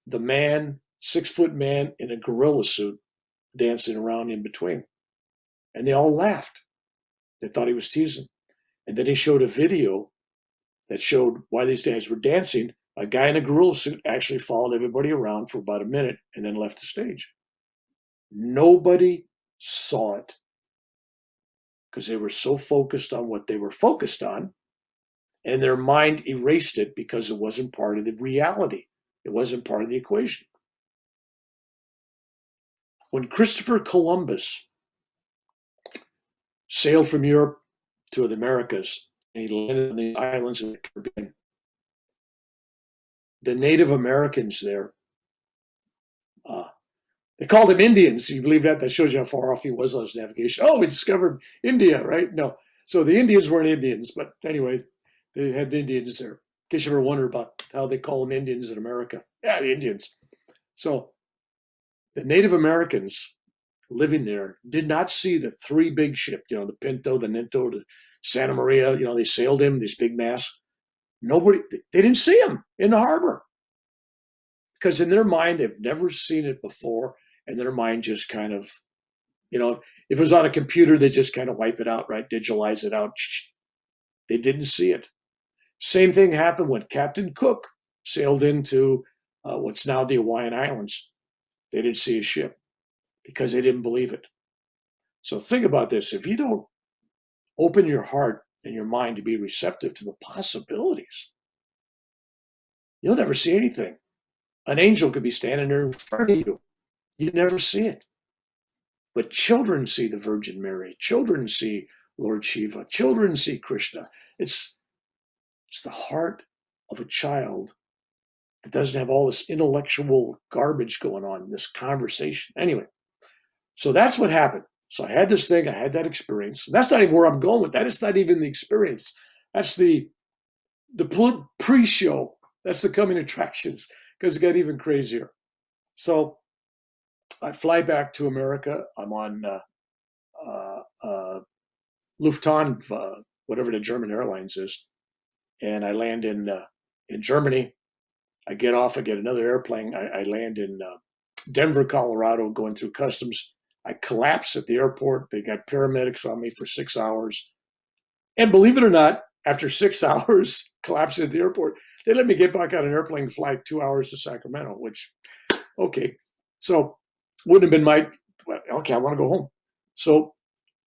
the man, 6-foot man in a gorilla suit dancing around in between?" And they all laughed. They thought he was teasing. And then he showed a video that showed why these guys were dancing. A guy in a gorilla suit actually followed everybody around for about a minute and then left the stage. Nobody saw it because they were so focused on what they were focused on, and their mind erased it because it wasn't part of the reality. It wasn't part of the equation. When Christopher Columbus sailed from Europe to the Americas, and he landed on the islands in the Caribbean, the Native Americans there, they called him Indians. You believe that? That shows you how far off he was on his navigation. "Oh, we discovered India," right? No. So the Indians weren't Indians, but anyway, they had Indians there. In case you ever wonder about how they call them Indians in America. Yeah, the Indians. So The Native Americans living there did not see the three big ships, the Pinto, the Ninto, the Santa Maria, they sailed in these big masts. They didn't see them in the harbor because in their mind, they've never seen it before. And their mind just kind of, if it was on a computer, they just kind of wipe it out, right? Digitalize it out. They didn't see it. Same thing happened when Captain Cook sailed into what's now the Hawaiian Islands. They didn't see a ship because they didn't believe it. So think about this. If you don't open your heart and your mind to be receptive to the possibilities, you'll never see anything. An angel could be standing there in front of you. You never see it. But children see the Virgin Mary. Children see Lord Shiva. Children see Krishna. It's the heart of a child that doesn't have all this intellectual garbage going on, this conversation. Anyway, so that's what happened. So I had this thing, I had that experience. And that's not even where I'm going with that. It's not even the experience. That's the pre-show. That's the coming attractions, because it got even crazier. So I fly back to America. I'm on Lufthansa, whatever the German Airlines is, and I land in Germany. I get off. I get another airplane. I land in Denver, Colorado, going through customs. I collapse at the airport. They got paramedics on me for 6 hours, and believe it or not, after 6 hours collapsing at the airport, they let me get back on an airplane and fly 2 hours to Sacramento. Which, okay, so wouldn't have been okay, I want to go home. So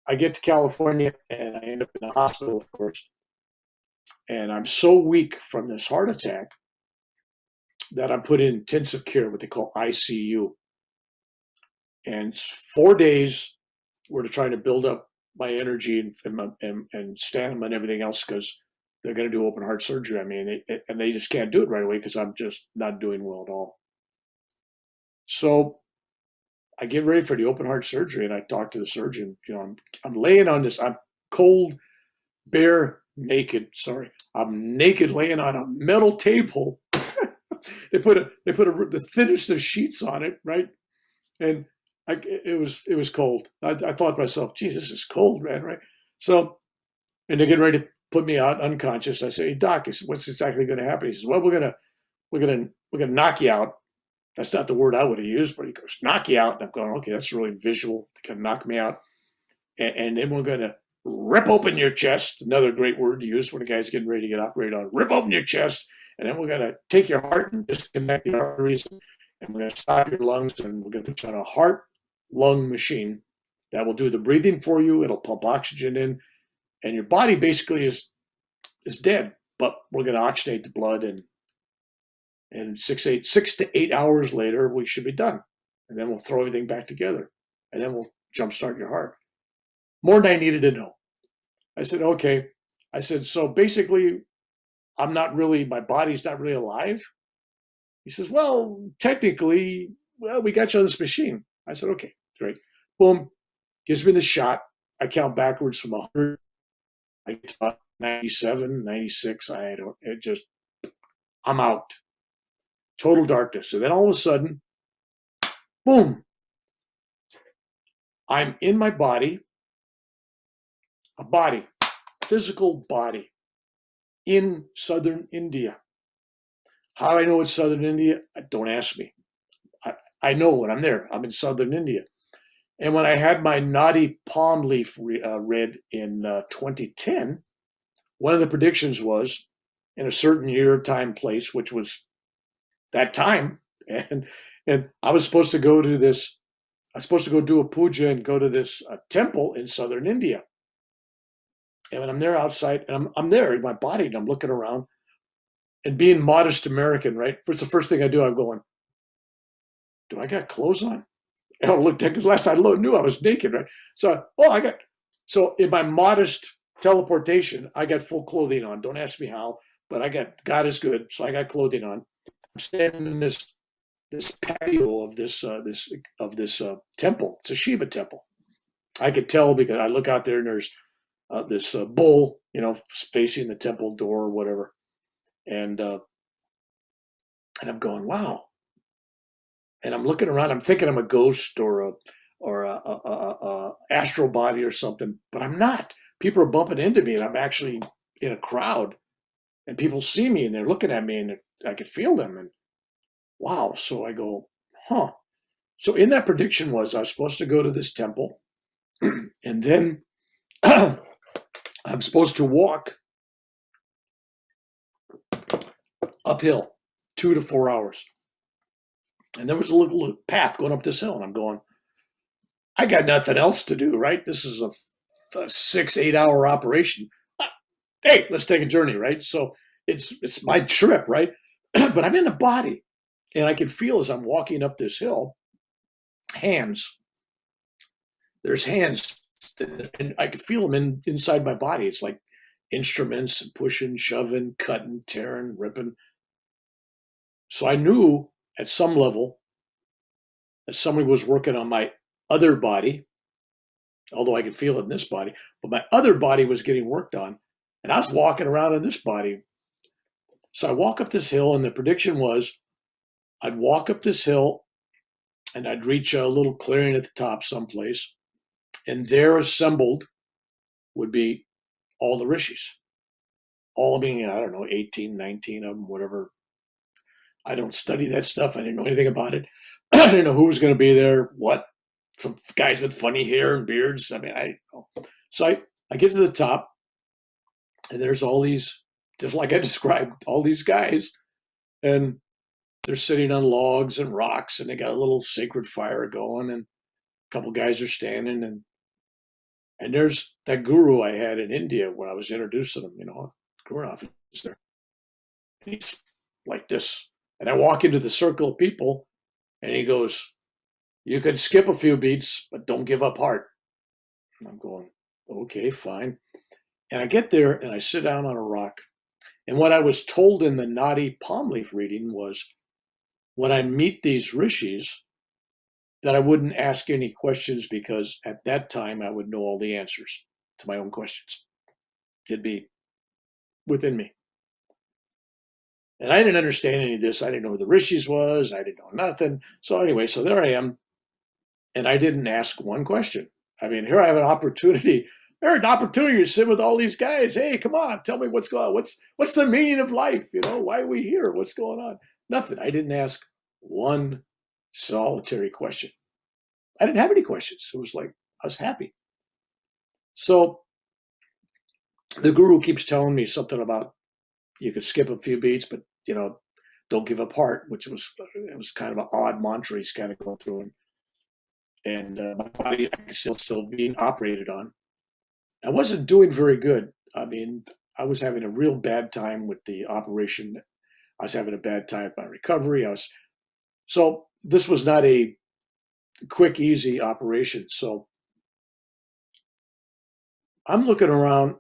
I get to California and I end up in the hospital, of course. And I'm so weak from this heart attack that I'm put in intensive care, what they call ICU. And 4 days were to try to build up my energy and stamina and everything else, because they're going to do open heart surgery. I mean, and they just can't do it right away because I'm just not doing well at all. So I get ready for the open heart surgery, and I talk to the surgeon. I'm laying on this. I'm cold, bare, naked. Sorry, I'm naked, laying on a metal table. They put the thinnest of sheets on it, right? And it was cold. I thought to myself, geez, this is cold, man, right? So, and they're getting ready to put me out unconscious. I say, hey, doc, what's exactly going to happen? He says, well, we're gonna knock you out. That's not the word I would have used, but he goes, knock you out. And I'm going, okay, that's really visual. They're going to knock me out. And then we're going to rip open your chest. Another great word to use when a guy's getting ready to get operated on. Rip open your chest. And then we're going to take your heart and disconnect the arteries. And we're going to stop your lungs. And we're going to put you on a heart-lung machine that will do the breathing for you. It'll pump oxygen in. And your body basically is dead. But we're going to oxygenate the blood, and 6 to 8 hours later, we should be done. And then we'll throw everything back together. And then we'll jumpstart your heart. More than I needed to know. I said, okay. I said, so basically, my body's not really alive? He says, well, technically, we got you on this machine. I said, okay, great. Boom. Gives me the shot. I count backwards from 100. I get to about 97, 96. I'm out. Total darkness. And then all of a sudden, boom, I'm in my body, physical body, in southern India. How do I know it's southern India? Don't ask me. I know when I'm there. I'm in southern India. And when I had my naughty palm leaf read in 2010, one of the predictions was in a certain year, time, place, which was that time, and I was supposed to go to this. I was supposed to go do a puja and go to this temple in southern India. And when I'm there outside, and I'm there in my body, and I'm looking around, and being modest American, right? It's the first thing I do. I'm going, do I got clothes on? And I looked at, because last time I knew I was naked, right? So in my modest teleportation, I got full clothing on. Don't ask me how, but God is good, so I got clothing on. I'm standing in this patio of this temple. It's a Shiva temple. I could tell because I look out there and there's this bull, facing the temple door or whatever, and I'm going, wow. And I'm looking around. I'm thinking I'm a ghost or a astral body or something, but I'm not. People are bumping into me, and I'm actually in a crowd, and people see me, and they're looking at me, and I can feel them. And wow! So I go, huh? So in that prediction was I was supposed to go to this temple, and then I'm supposed to walk uphill 2 to 4 hours. And there was a little path going up this hill, and I'm going, I got nothing else to do, right? This is a 6-8 hour operation. Hey, let's take a journey, right? So it's my trip, right? But I'm in a body, and I can feel as I'm walking up this hill, hands. There's hands, and I can feel them inside my body. It's like instruments, and pushing, shoving, cutting, tearing, ripping. So I knew at some level that somebody was working on my other body, although I could feel it in this body, but my other body was getting worked on, and I was walking around in this body. So I walk up this hill, and the prediction was I'd walk up this hill, and I'd reach a little clearing at the top someplace, and there assembled would be all the rishis, all being, I don't know, 18, 19 of them, whatever. I don't study that stuff. I didn't know anything about it. I didn't know who was going to be there, what. Some guys with funny hair and beards. I mean, I don't know. So I get to the top, and there's all these, just like I described, all these guys, and they're sitting on logs and rocks, and they got a little sacred fire going, and a couple guys are standing, and there's that guru I had in India when I was introduced to them, Gurunaf is there. And he's like this. And I walk into the circle of people, and he goes, you can skip a few beats, but don't give up heart. And I'm going, okay, fine. And I get there, and I sit down on a rock. And what I was told in the Nadi palm leaf reading was, when I meet these rishis, that I wouldn't ask any questions, because at that time I would know all the answers to my own questions. It'd be within me. And I didn't understand any of this. I didn't know who the rishis was. I didn't know nothing. So anyway, so there I am. And I didn't ask one question. I mean, here I have an opportunity. There's an opportunity to sit with all these guys. Hey, come on, tell me what's going on. What's the meaning of life? Why are we here? What's going on? Nothing. I didn't ask one solitary question. I didn't have any questions. It was like I was happy. So the guru keeps telling me something about you could skip a few beats, but don't give up heart, which was kind of an odd mantra he's kind of going through, and my body still being operated on. I wasn't doing very good. I mean, I was having a real bad time with the operation. I was having a bad time with my recovery. So this was not a quick, easy operation. So I'm looking around,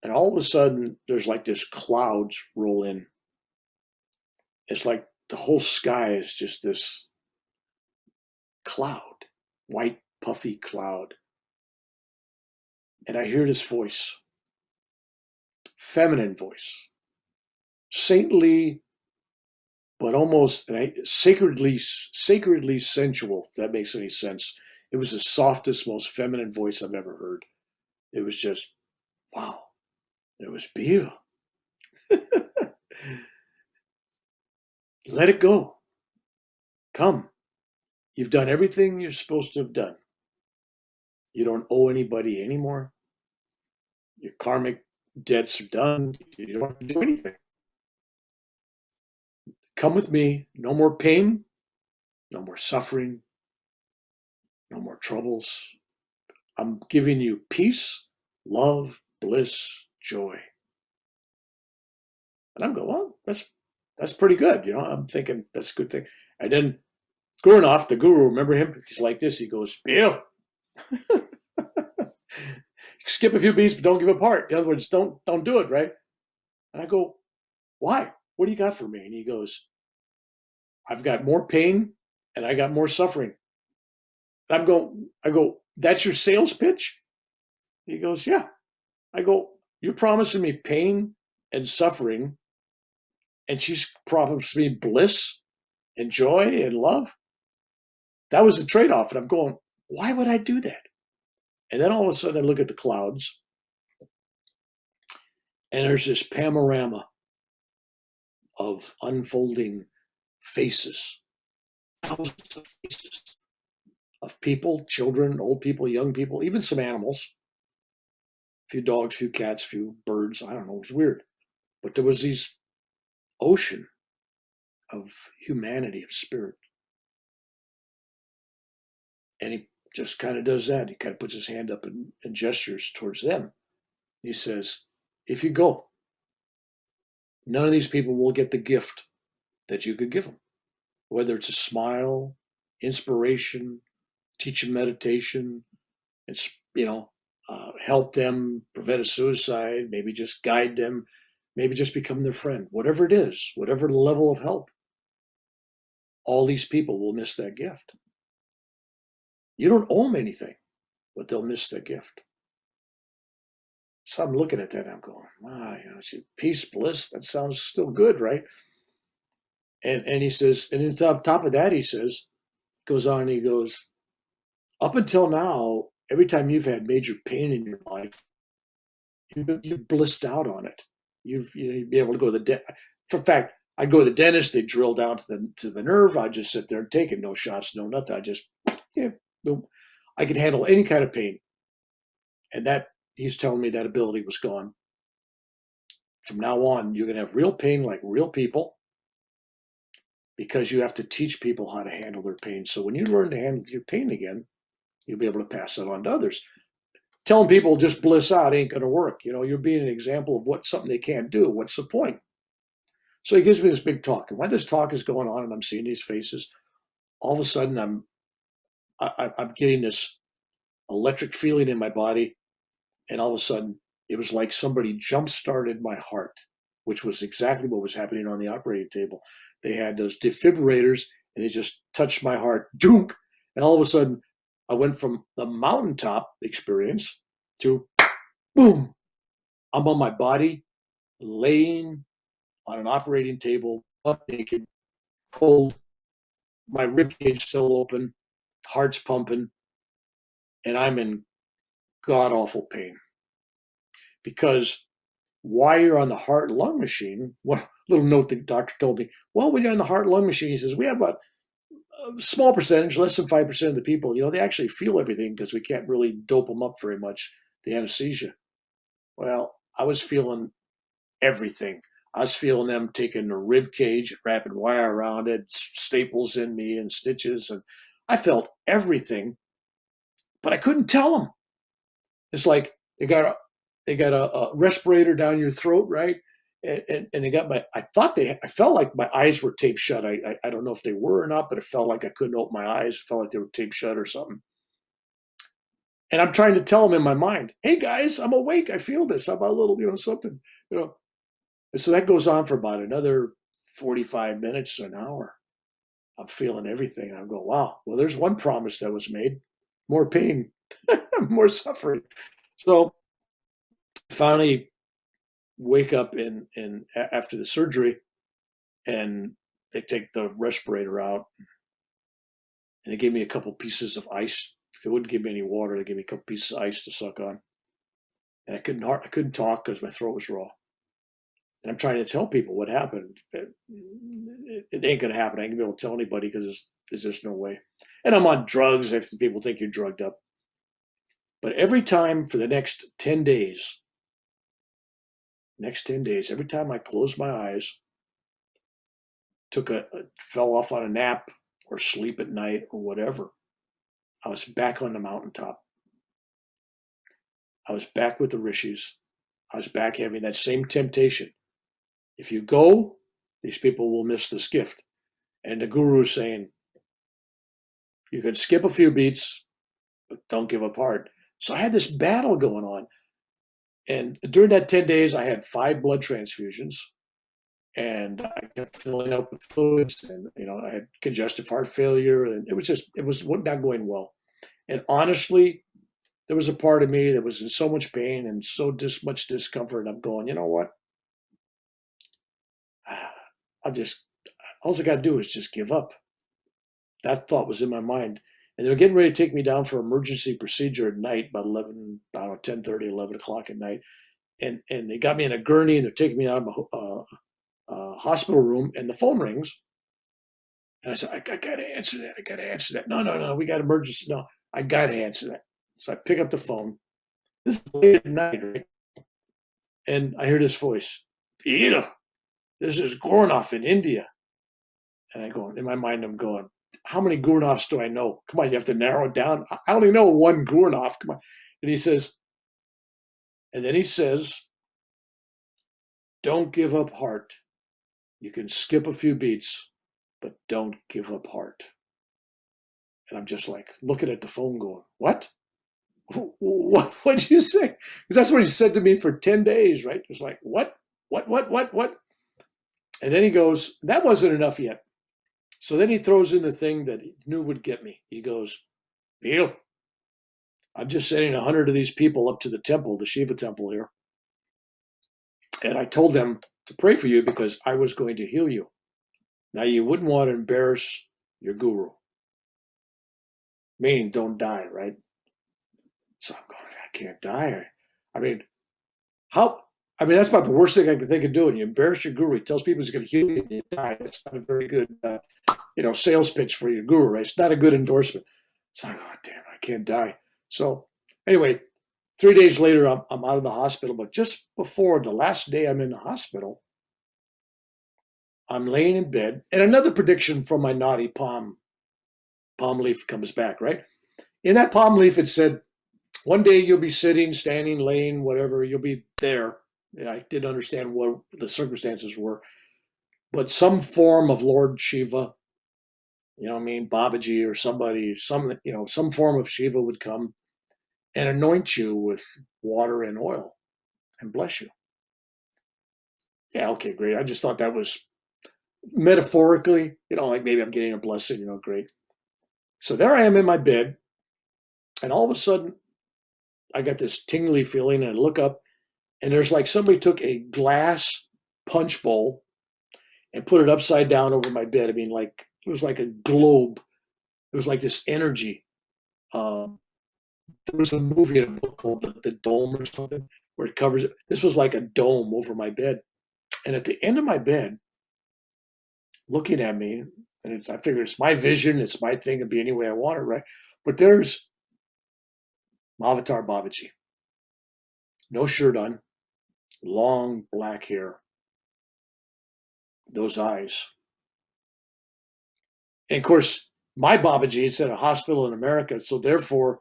and all of a sudden, there's like this clouds roll in. It's like the whole sky is just this cloud, white, puffy cloud. And I hear this voice, feminine voice, saintly, but almost sacredly sensual, if that makes any sense. It was the softest, most feminine voice I've ever heard. It was just, wow. It was beautiful. Let it go. Come. You've done everything you're supposed to have done. You don't owe anybody anymore. Your karmic debts are done. You don't have to do anything. Come with me. No more pain. No more suffering. No more troubles. I'm giving you peace, love, bliss, joy. And I'm going, well, that's pretty good. I'm thinking that's a good thing. And then Gurunaf, the guru, remember him? He's like this. He goes, Bill, skip a few beats, but don't give up heart. In other words, don't do it, right? And I go, why? What do you got for me? And he goes, I've got more pain and I got more suffering. And I go, that's your sales pitch? He goes, yeah. I go, you're promising me pain and suffering, and she's promised me bliss and joy and love. That was the trade-off. And I'm going, why would I do that? And then all of a sudden I look at the clouds, and there's this panorama of unfolding faces, thousands of faces of people, children, old people, young people, even some animals, a few dogs, a few cats, a few birds. I don't know. It was weird. But there was these ocean of humanity, of spirit. And he just kind of does that. He kind of puts his hand up and gestures towards them. He says, if you go, none of these people will get the gift that you could give them, whether it's a smile, inspiration, teach them meditation, it's, help them prevent a suicide, maybe just guide them, maybe just become their friend, whatever it is, whatever level of help. All these people will miss that gift. You don't owe them anything, but they'll miss that gift. So I'm looking at that and I'm going, wow, peace, bliss, that sounds still good, right? And he says, and on top of that, he says, goes on and he goes, up until now, every time you've had major pain in your life, you've blissed out on it. You'd be able to go to the dentist. For fact, I'd go to the dentist, they drill down to the nerve. I'd just sit there and take it, no shots, no nothing. I just, boom. I could handle any kind of pain. And that, he's telling me that ability was gone. From now on, you're going to have real pain like real people, because you have to teach people how to handle their pain. So when you learn to handle your pain again, you'll be able to pass that on to others. Telling people just bliss out ain't going to work. You're being an example of something they can't do. What's the point? So he gives me this big talk. And while this talk is going on and I'm seeing these faces, all of a sudden I'm getting this electric feeling in my body. And all of a sudden it was like somebody jump-started my heart, which was exactly what was happening on the operating table. They had those defibrillators and they just touched my heart. Dunk! And all of a sudden I went from the mountaintop experience to boom. I'm on my body, laying on an operating table, butt naked, cold, my ribcage still open, heart's pumping, and I'm in god-awful pain. Because while you're on the heart lung machine, one little note the doctor told me, well, when you're on the heart lung machine, he says, we have about a small percentage, less than 5% of the people, they actually feel everything because we can't really dope them up very much, the anesthesia. Well, I was feeling everything. I was feeling them taking a rib cage, wrapping wire around it, staples in me and stitches. And I felt everything, but I couldn't tell them. It's like they got a respirator down your throat, right? And they got I felt like my eyes were taped shut. I don't know if they were or not, but it felt like I couldn't open my eyes. It felt like they were taped shut or something. And I'm trying to tell them in my mind, hey guys, I'm awake. I feel this. How about a little, something, And so that goes on for about another 45 minutes to an hour. I'm feeling everything. And I'm going, wow, well, there's one promise that was made. More pain, more suffering. So finally wake up in after the surgery, and they take the respirator out, and they gave me a couple pieces of ice. They wouldn't give me any water. They gave me a couple pieces of ice to suck on. And I couldn't talk because my throat was raw. And I'm trying to tell people what happened. It ain't going to happen. I ain't going to be able to tell anybody because there's just no way. And I'm on drugs if people think you're drugged up. But every time for the next 10 days, every time I closed my eyes, fell off on a nap or sleep at night or whatever, I was back on the mountaintop. I was back with the rishis. I was back having that same temptation. If you go, these people will miss this gift. And the guru is saying, you can skip a few beats, but don't give up heart. So I had this battle going on. And during that 10 days, I had 5 blood transfusions. And I kept filling up with fluids. And, I had congestive heart failure. And it was not going well. And honestly, there was a part of me that was in so much pain and so much discomfort. And I'm going, you know what? all I got to do is just give up. That thought was in my mind. And they were getting ready to take me down for emergency procedure at night, about 11, I don't know, 10:30, 11 o'clock at night. And they got me in a gurney, and they're taking me out of a hospital room, and the phone rings. And I said, I got to answer that. I got to answer that. No, we got emergency. No, I got to answer that. So I pick up the phone. This is late at night, right? And I hear this voice, Peter, this is Gurnoff in India. And I go, in my mind, I'm going, how many Gurnoffs do I know? Come on, you have to narrow it down. I only know one Gurnoff. Come on. And then he says, don't give up heart. You can skip a few beats, but don't give up heart. And I'm just like looking at the phone going, what? What'd you say? Because that's what he said to me for 10 days, right? It was like, what? And then he goes, that wasn't enough yet. So then he throws in the thing that he knew would get me. He goes, Bill, I'm just sending 100 of these people up to the temple, the Shiva temple here. And I told them to pray for you because I was going to heal you. Now, you wouldn't want to embarrass your guru. Meaning, don't die, right? So I'm going, I can't die. I mean, that's about the worst thing I can think of doing. You embarrass your guru. He tells people he's going to heal you and you die. That's not a very good, sales pitch for your guru, right? It's not a good endorsement. It's like, oh, damn, I can't die. So anyway, 3 days later, I'm out of the hospital. But just before the last day I'm in the hospital, I'm laying in bed. And another prediction from my naughty palm leaf comes back, right? In that palm leaf, it said, one day you'll be sitting, standing, laying, whatever, you'll be there. And I didn't understand what the circumstances were. But some form of Lord Shiva, Babaji or somebody, some form of Shiva would come and anoint you with water and oil and bless you. Yeah, okay, great. I just thought that was metaphorically, like maybe I'm getting a blessing, great. So there I am in my bed, and all of a sudden, I got this tingly feeling, and I look up, and there's like somebody took a glass punch bowl and put it upside down over my bed. I mean, like it was like a globe. It was like this energy. There was a movie in a book called the Dome or something where it covers it. This was like a dome over my bed. And at the end of my bed, looking at me, and I figure it's my vision, it's my thing, it'd be any way I want it, right? But there's Avatar Babaji. No shirt on, long black hair, those eyes. And of course, my Babaji is at a hospital in America, so therefore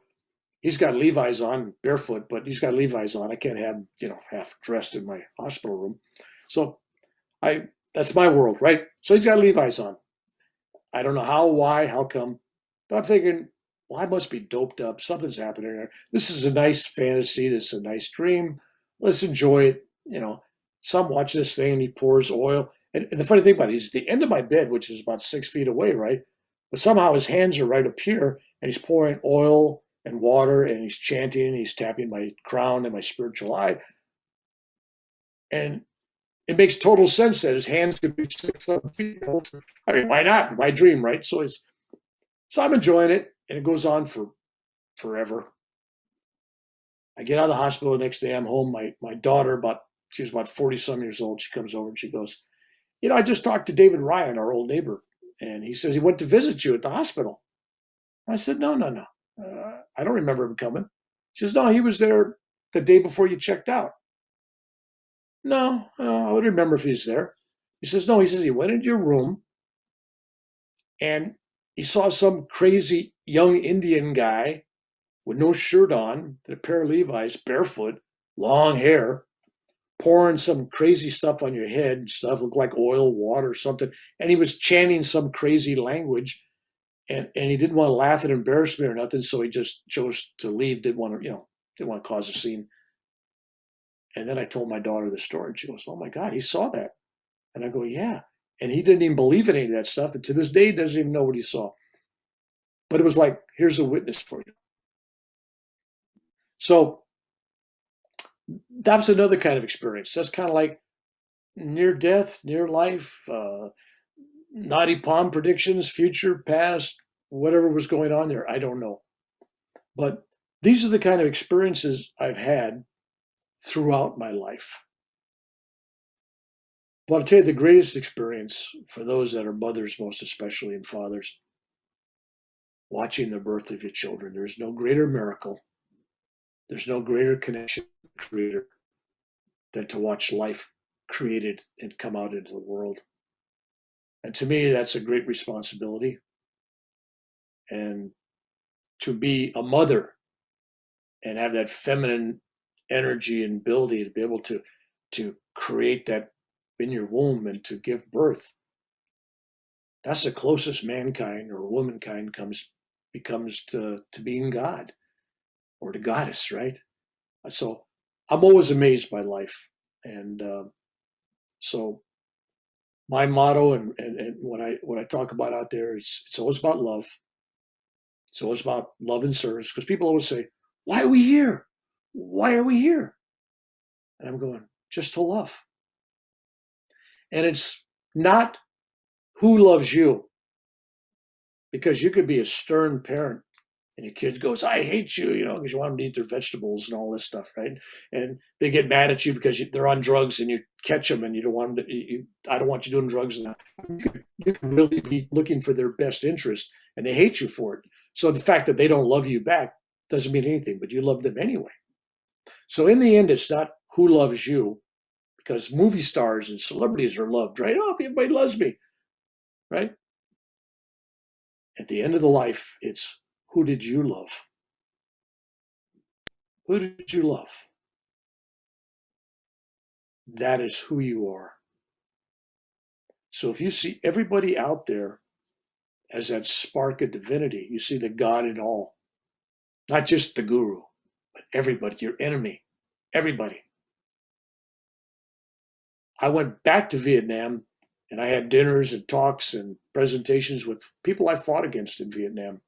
he's got Levi's on, barefoot, but he's got Levi's on. I can't have him, half dressed in my hospital room. So that's my world, right? So he's got Levi's on. I don't know how, why, how come, but I'm thinking, well, I must be doped up. Something's happening there. This is a nice fantasy. This is a nice dream. Let's enjoy it. So I'm watching this thing, and he pours oil. And the funny thing about it, he's at the end of my bed, which is about 6 feet away, right? But somehow his hands are right up here, and he's pouring oil and water, and he's chanting, and he's tapping my crown and my spiritual eye. And it makes total sense that his hands could be 6, 7 feet. I mean, why not? My dream, right? So I'm enjoying it, and it goes on for forever. I get out of the hospital the next day. I'm home. My daughter, she's about 40-some years old. She comes over and she goes, I just talked to David Ryan, our old neighbor, and he says he went to visit you at the hospital. I said, no. I don't remember him coming. She says, no, he was there the day before you checked out. No, I would remember if he's there. He says, no, he went into your room and he saw some crazy young Indian guy with no shirt on, a pair of Levi's, barefoot, long hair, pouring some crazy stuff on your head and stuff, looked like oil, water, something. And he was chanting some crazy language. And he didn't want to laugh and embarrass me or nothing, so he just chose to leave, didn't want to cause a scene. And then I told my daughter the story, and she goes, oh my God, he saw that. And I go, yeah. And he didn't even believe in any of that stuff. And to this day, he doesn't even know what he saw. But it was like, here's a witness for you. So that's another kind of experience. That's kind of like near death, near life, naughty palm predictions, future, past, whatever was going on there, I don't know. But these are the kind of experiences I've had throughout my life. But I'll tell you the greatest experience for those that are mothers, most especially, and fathers, watching the birth of your children. There's no greater miracle. There's no greater connection to the Creator than to watch life created and come out into the world. And to me, that's a great responsibility. And to be a mother and have that feminine energy and ability to be able to create that in your womb and to give birth, that's the closest mankind or womankind becomes to being God or the goddess, right? So I'm always amazed by life. And so my motto and what I talk about out there is it's always about love. It's always about love and service, because people always say, why are we here? Why are we here? And I'm going, just to love. And it's not who loves you, because you could be a stern parent and your kid goes, I hate you, because you want them to eat their vegetables and all this stuff, right? And they get mad at you because they're on drugs and you catch them and you don't want them to, I don't want you doing drugs. You can really be looking for their best interest and they hate you for it. So the fact that they don't love you back doesn't mean anything, but you love them anyway. So in the end, it's not who loves you, because movie stars and celebrities are loved, right? Oh, everybody loves me, right? At the end of the life, it's who did you love? Who did you love? That is who you are. So if you see everybody out there as that spark of divinity, you see the God in all, not just the guru, but everybody, your enemy, everybody. I went back to Vietnam and I had dinners and talks and presentations with people I fought against in Vietnam.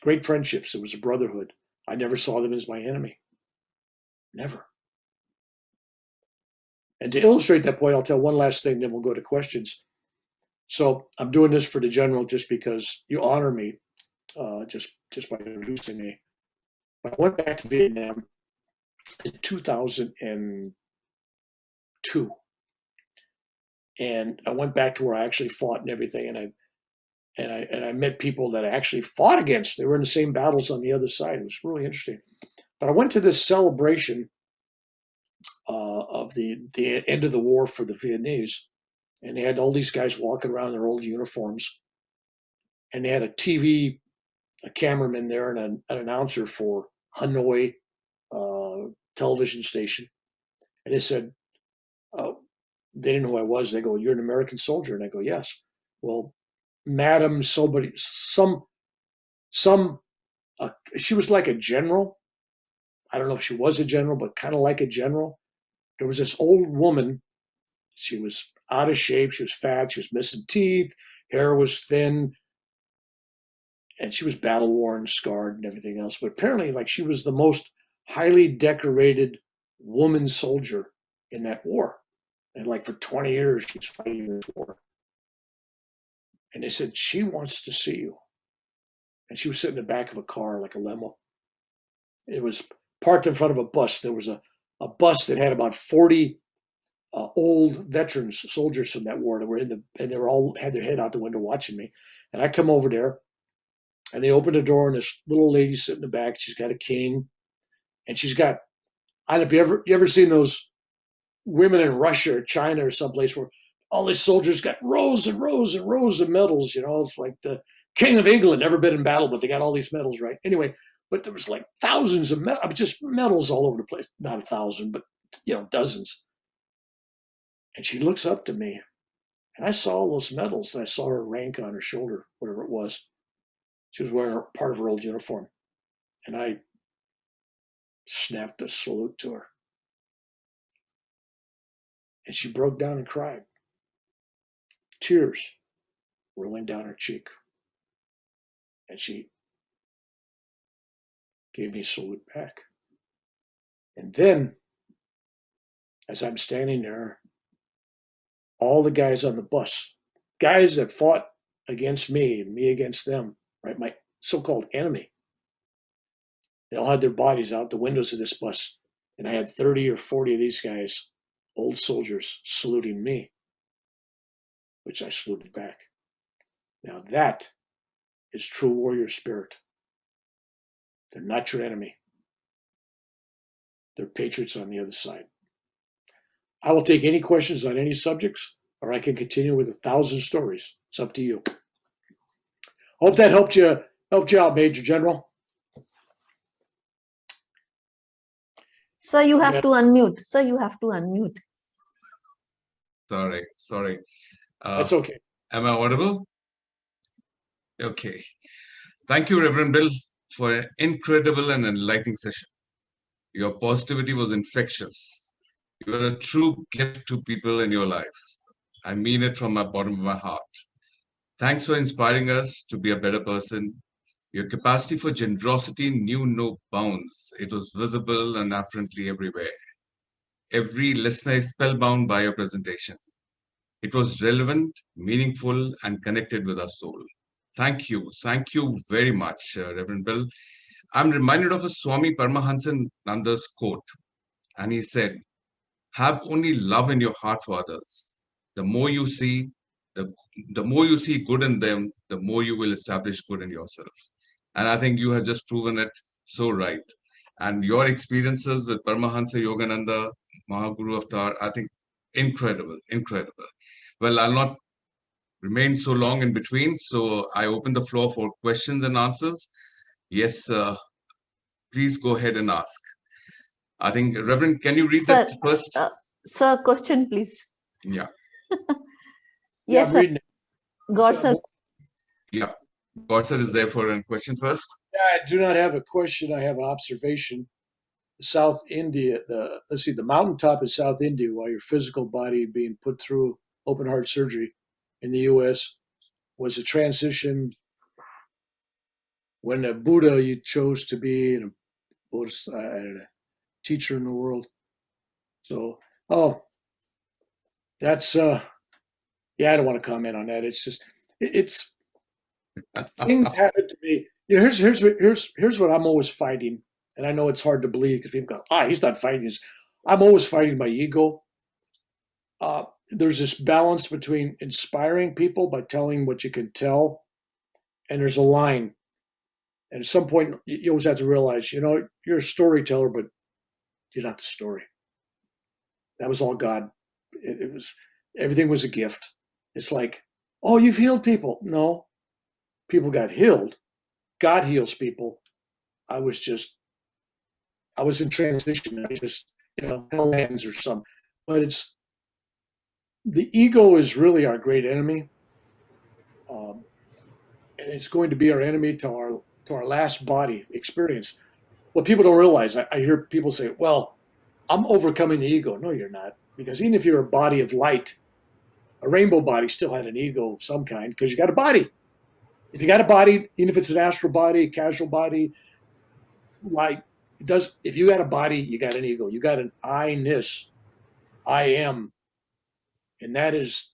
Great friendships. It was a brotherhood. I never saw them as my enemy. Never. And to illustrate that point, I'll tell one last thing, then we'll go to questions. So I'm doing this for the general just because you honor me, just by introducing me. But I went back to Vietnam in 2002. And I went back to where I actually fought and everything. And I met people that I actually fought against. They were in the same battles on the other side. It was really interesting. But I went to this celebration of the end of the war for the Vietnamese, and they had all these guys walking around in their old uniforms, and they had a cameraman there and an announcer for Hanoi television station, and they said, they didn't know who I was. They go, "You're an American soldier," and I go, "Yes." Well, Madam, somebody, she was like a general. I don't know if she was a general, but kind of like a general. There was this old woman. She was out of shape. She was fat. She was missing teeth. Hair was thin. And she was battle worn, scarred, and everything else. But apparently, like, she was the most highly decorated woman soldier in that war. And like for 20 years, she was fighting this war. And they said, she wants to see you. And she was sitting in the back of a car, like a limo. It was parked in front of a bus. There was a bus that had about 40 old veterans, soldiers from that war that were and they were all had their head out the window watching me. And I come over there, and they open the door, and this little lady sitting in the back. She's got a cane, and she's got, I don't know if you ever seen those women in Russia or China or someplace where all these soldiers got rows and rows and rows of medals. It's like the King of England, never been in battle, but they got all these medals, right? Anyway, but there was like thousands of just medals all over the place. Not 1,000, but dozens. And she looks up to me, and I saw all those medals, and I saw her rank on her shoulder, whatever it was. She was wearing part of her old uniform. And I snapped a salute to her. And she broke down and cried. Tears rolling down her cheek. And she gave me a salute back. And then, as I'm standing there, all the guys on the bus guys that fought against me and me against them, right? My so-called enemy. They all had their bodies out the windows of this bus. And I had 30 or 40 of these guys, old soldiers, saluting me, which I saluted back. Now that is true warrior spirit. They're not your enemy. They're patriots on the other side. I will take any questions on any subjects, or I can continue with 1,000 stories. It's up to you. Hope that helped you out, Major General. Sir, you have to unmute. Sir, you have to unmute. Sorry. That's okay. Am I audible? Okay. Thank you, Reverend Bill, for an incredible and enlightening session. Your positivity was infectious. You are a true gift to people in your life. I mean it from the bottom of my heart. Thanks for inspiring us to be a better person. Your capacity for generosity knew no bounds. It was visible and apparently everywhere. Every listener is spellbound by your presentation. It was relevant, meaningful, and connected with our soul. Thank you. Thank you very much, Reverend Bill. I'm reminded of a Swami Paramahansananda's quote, and he said, "Have only love in your heart for others. The more you see, the more you see good in them, the more you will establish good in yourself." And I think you have just proven it so right. And your experiences with Paramahansa Yogananda, Mahaguru Avatar, I think incredible. Well, I'll not remain so long in between, so I open the floor for questions and answers. Yes, please go ahead and ask. I think, Reverend, can you read that first? Sir, question, please. Yeah. Yes, sir. God, sir. Yeah. God, sir, is there for a question first? Yeah, I do not have a question. I have an observation. South India, the mountaintop in South India, while your physical body being put through open heart surgery in the U.S. was a transition when a Buddha you chose to be and a Buddhist, I don't know, teacher in the world. So, that's yeah, I don't want to comment on that. It's just it's things happen to me. You know, here's what I'm always fighting, and I know it's hard to believe because people go, he's not fighting. I'm always fighting my ego. There's this balance between inspiring people by telling what you can tell, and there's a line. And at some point, you always have to realize, you're a storyteller, but you're not the story. That was all God. It was everything was a gift. It's like, you've healed people. No, people got healed. God heals people. I was in transition. I just, held hands or something. But the ego is really our great enemy. And it's going to be our enemy to our last body experience. What people don't realize, I hear people say, well, I'm overcoming the ego. No, you're not. Because even if you're a body of light, a rainbow body still had an ego of some kind because you got a body. If you got a body, even if it's an astral body, a casual body, if you got a body, you got an ego. You got an I-ness. I am. And that is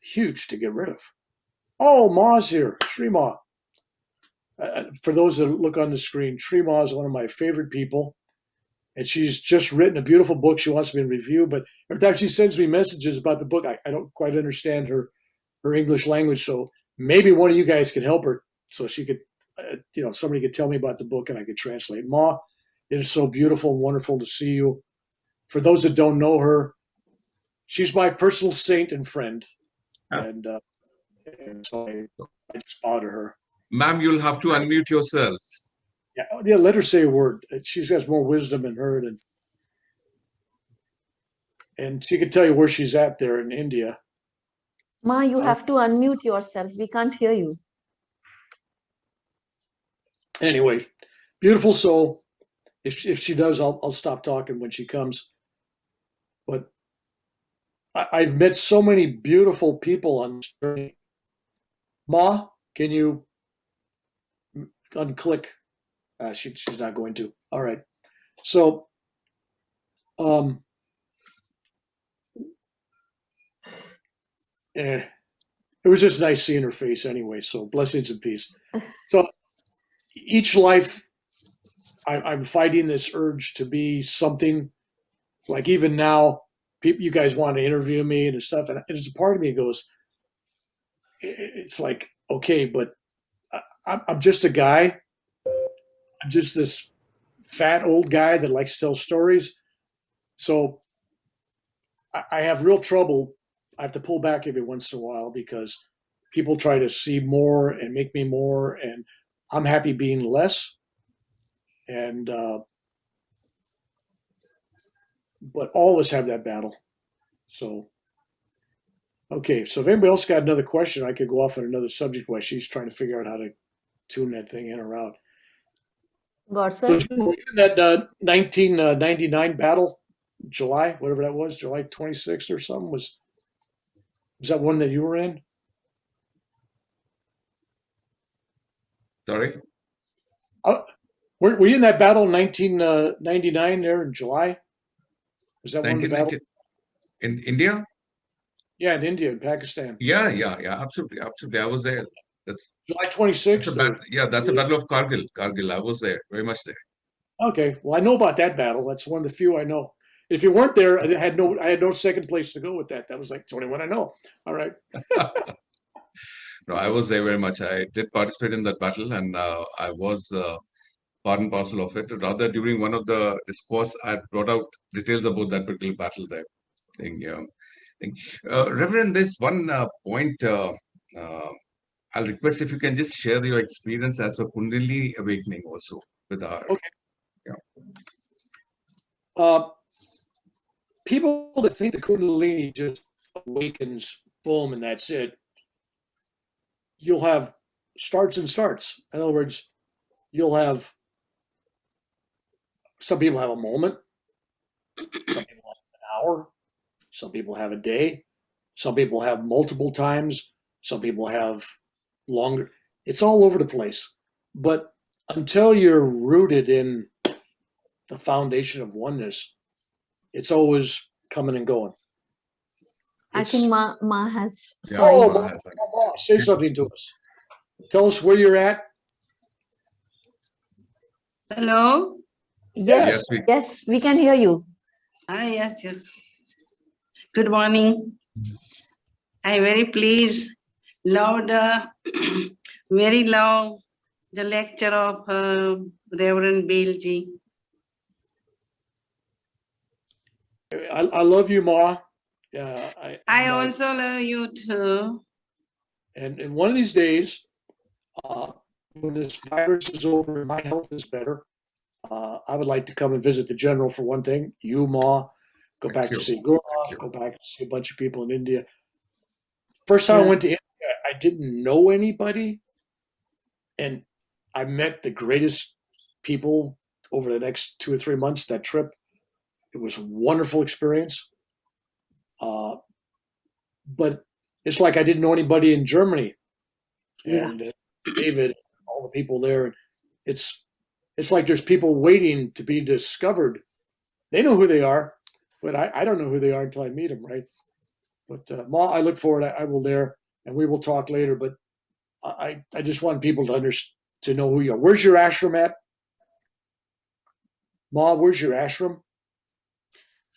huge to get rid of. Oh, Ma's here. Sri Ma. For those that look on the screen, Sri Ma is one of my favorite people. And she's just written a beautiful book. She wants me to review, but every time she sends me messages about the book, I don't quite understand her English language. So maybe one of you guys could help her so she could, somebody could tell me about the book and I could translate. Ma, it is so beautiful and wonderful to see you. For those that don't know her, she's my personal saint and friend. And so I just bow to her. Ma'am, you'll have to unmute yourself. Yeah, let her say a word. She has more wisdom in her and she can tell you where she's at there in India. Ma, you have to unmute yourself. We can't hear you. Anyway, beautiful soul. If she does, I'll stop talking when she comes. But I've met so many beautiful people on this journey. Ma, can you unclick? She's not going to. All right. So, it was just nice seeing her face anyway. So blessings and peace. So each life, I'm fighting this urge to be something. Like even now, you guys want to interview me and stuff, and there's a part of me that goes, it's like, okay, but I'm just a guy. I'm just this fat old guy that likes to tell stories. So I have real trouble. I have to pull back every once in a while because people try to see more and make me more, and I'm happy being less. And but all of us have that battle. So okay, so if anybody else got another question, I could go off on another subject while she's trying to figure out how to tune that thing in or out. Godson? So were you in that 1999 battle, July, whatever that was, July 26th or something? Was that one that you were in? Sorry? Were you in that battle in 1999 there in July? Was that one of the battles? In India? Yeah, in India and Pakistan. Yeah, absolutely. I was there. That's July 26th? that's a battle of Kargil. I was there, very much there. Okay, well, I know about that battle. That's one of the few I know. If you weren't there, I had no second place to go with that. That was like the only one I know. All right. No, I was there very much. I did participate in that battle, and I was part and parcel of it. Rather, during one of the discourse, I brought out details about that particular battle there. Reverend, there's one point. I'll request if you can just share your experience as a Kundalini awakening also with our. Okay. Yeah. People that think the Kundalini just awakens, boom, and that's it. You'll have starts and starts. In other words, you'll have some people have a moment, some people have an hour, some people have a day, some people have multiple times, some people have longer. It's all over the place. But until you're rooted in the foundation of oneness, it's always coming and going. I think Ma has. Yeah, Sorry. Ma, say something to us. Tell us where you're at. Hello? Yes, we can hear you. Yes. Good morning. I very pleased, loved, very love the lecture of Reverend Baleji. I love you, Ma. I also love you too. And one of these days, when this virus is over and my health is better, I would like to come and visit the general for one thing. You, Ma, go back to see Gurov, go back to see a bunch of people in India. First time I went to India, I didn't know anybody, and I met the greatest people over the next 2 or 3 months. That trip, it was a wonderful experience. But it's like I didn't know anybody in Germany, and David, all the people there. It's like there's people waiting to be discovered. They know who they are, but I don't know who they are until I meet them, right? But Ma, I look forward. I will there, and we will talk later. But I just want people to know who you are. Where's your ashram at? Ma, where's your ashram?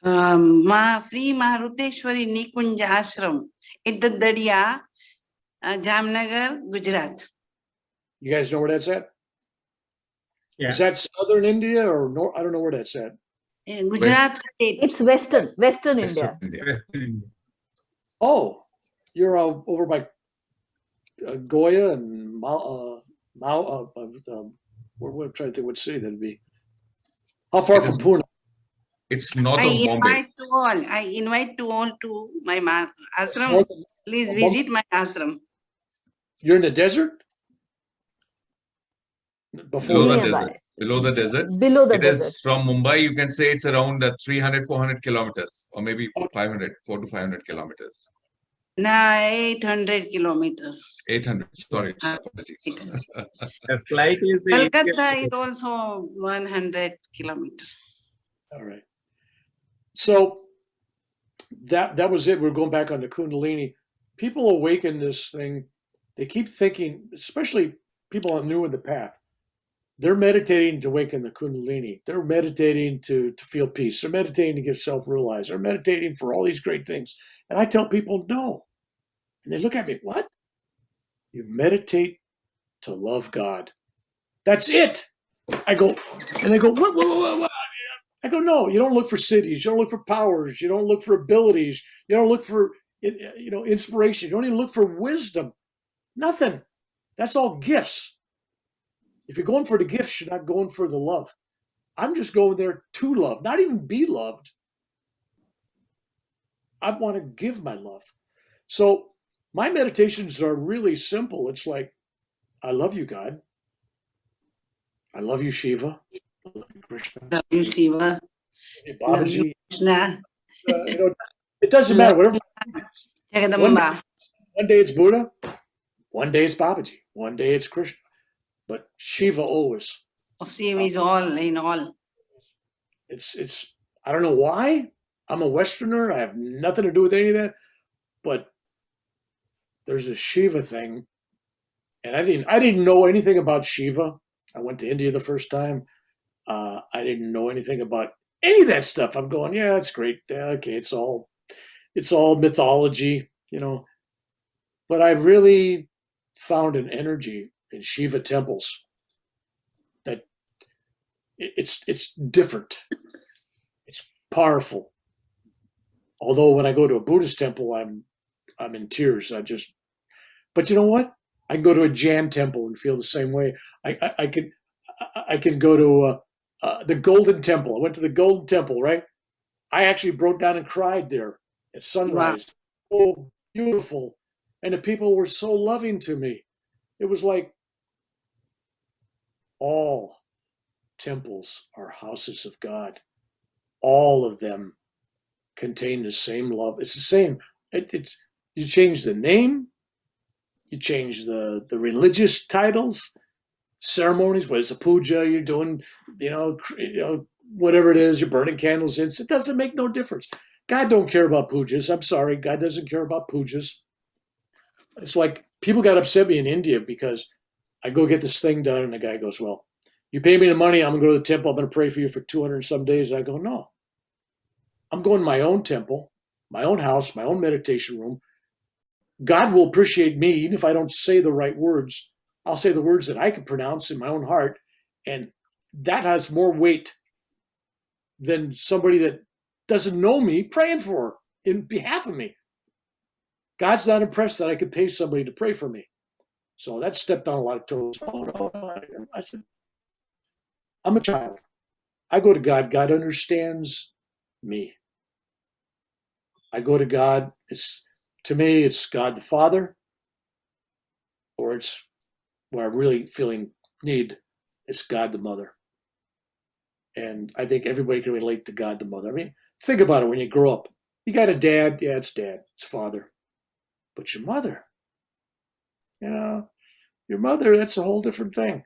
Sri Maruteshwari Nikunja Ashram at the Daria, Jamnagar, Gujarat. You guys know where that's at? Yeah. Is that southern India or north? I don't know where that's at. Gujarat state. It's Western India. Oh, you're over by Goya and Mao. We're trying to think what city that'd be. How far from Pune? It's north of Bombay. I invite you all to my ashram. Please visit my ashram. You're in the desert? Below the desert. It is from Mumbai. You can say it's around 300, 400 kilometers, or maybe 400 to 500 kilometers. No, 800 kilometers. 800. Sorry, apologies. The flight is Kolkata is also 100 kilometers. All right. So that was it. We're going back on the Kundalini. people awaken this thing. They keep thinking, especially people that are new in the path, they're meditating to awaken the Kundalini. They're meditating to feel peace. They're meditating to get self-realized. They're meditating for all these great things. And I tell people, no. And they look at me, what? You meditate to love God. That's it. I go, and they go, what? I go, no, you don't look for cities. You don't look for powers. You don't look for abilities. You don't look for, inspiration. You don't even look for wisdom. Nothing. That's all gifts. If you're going for the gifts, you're not going for the love. I'm just going there to love, not even be loved. I want to give my love. So my meditations are really simple. It's like, I love you, God. I love you, Shiva. I love you, Krishna. Love you, Shiva. Hey, Love you, Babaji. Krishna. It doesn't matter. Whatever. Jagadamba. One day it's Buddha. One day it's Babaji. One day it's Krishna. But Shiva always. Shiva is all in all. It's. I don't know why. I'm a Westerner. I have nothing to do with any of that. But there's a Shiva thing, and I didn't know anything about Shiva. I went to India the first time. I didn't know anything about any of that stuff. I'm going, yeah, it's great. Yeah, okay, it's all mythology, But I really found an energy in Shiva temples that it's different. It's powerful. Although when I go to a Buddhist temple, I'm in tears. But you know what? I can go to a Jan temple and feel the same way. I can go to the Golden Temple. I went to the Golden Temple, right? I actually broke down and cried there at sunrise. Wow. Oh, beautiful. And the people were so loving to me. It was like all temples are houses of God. All of them contain the same love. It's the same. It's you change the name, you change the religious titles, ceremonies. What is a puja? You're doing, whatever it is. You're burning candles. It doesn't make no difference. God don't care about pujas. I'm sorry, God doesn't care about pujas. It's like people got upset at me in India because I go get this thing done, and the guy goes, "Well, you pay me the money. I'm gonna go to the temple. I'm gonna pray for you for 200 and some days." And I go, "No, I'm going to my own temple, my own house, my own meditation room. God will appreciate me, even if I don't say the right words. I'll say the words that I can pronounce in my own heart, and that has more weight than somebody that doesn't know me praying for in behalf of me. God's not impressed that I could pay somebody to pray for me." So that stepped on a lot of toes. Oh, no. I said, I'm a child. I go to God. God understands me. I go to God. To me, it's God the Father, or it's where I'm really feeling need. It's God the Mother. And I think everybody can relate to God the Mother. I mean, think about it when you grow up. You got a dad. Yeah, it's dad. It's father. But your mother, your mother, that's a whole different thing.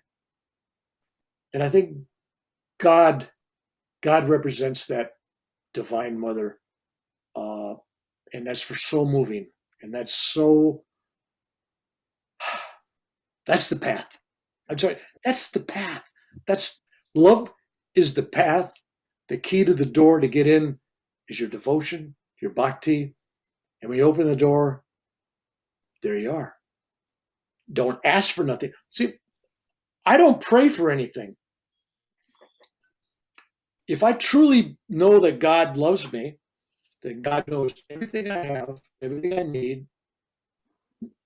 And I think God represents that divine mother. And that's so moving. And that's the path. I'm sorry, that's the path. Love is the path. The key to the door to get in is your devotion, your bhakti. And when you open the door, there you are. Don't ask for nothing. See, I don't pray for anything. If I truly know that God loves me, that God knows everything I have, everything I need,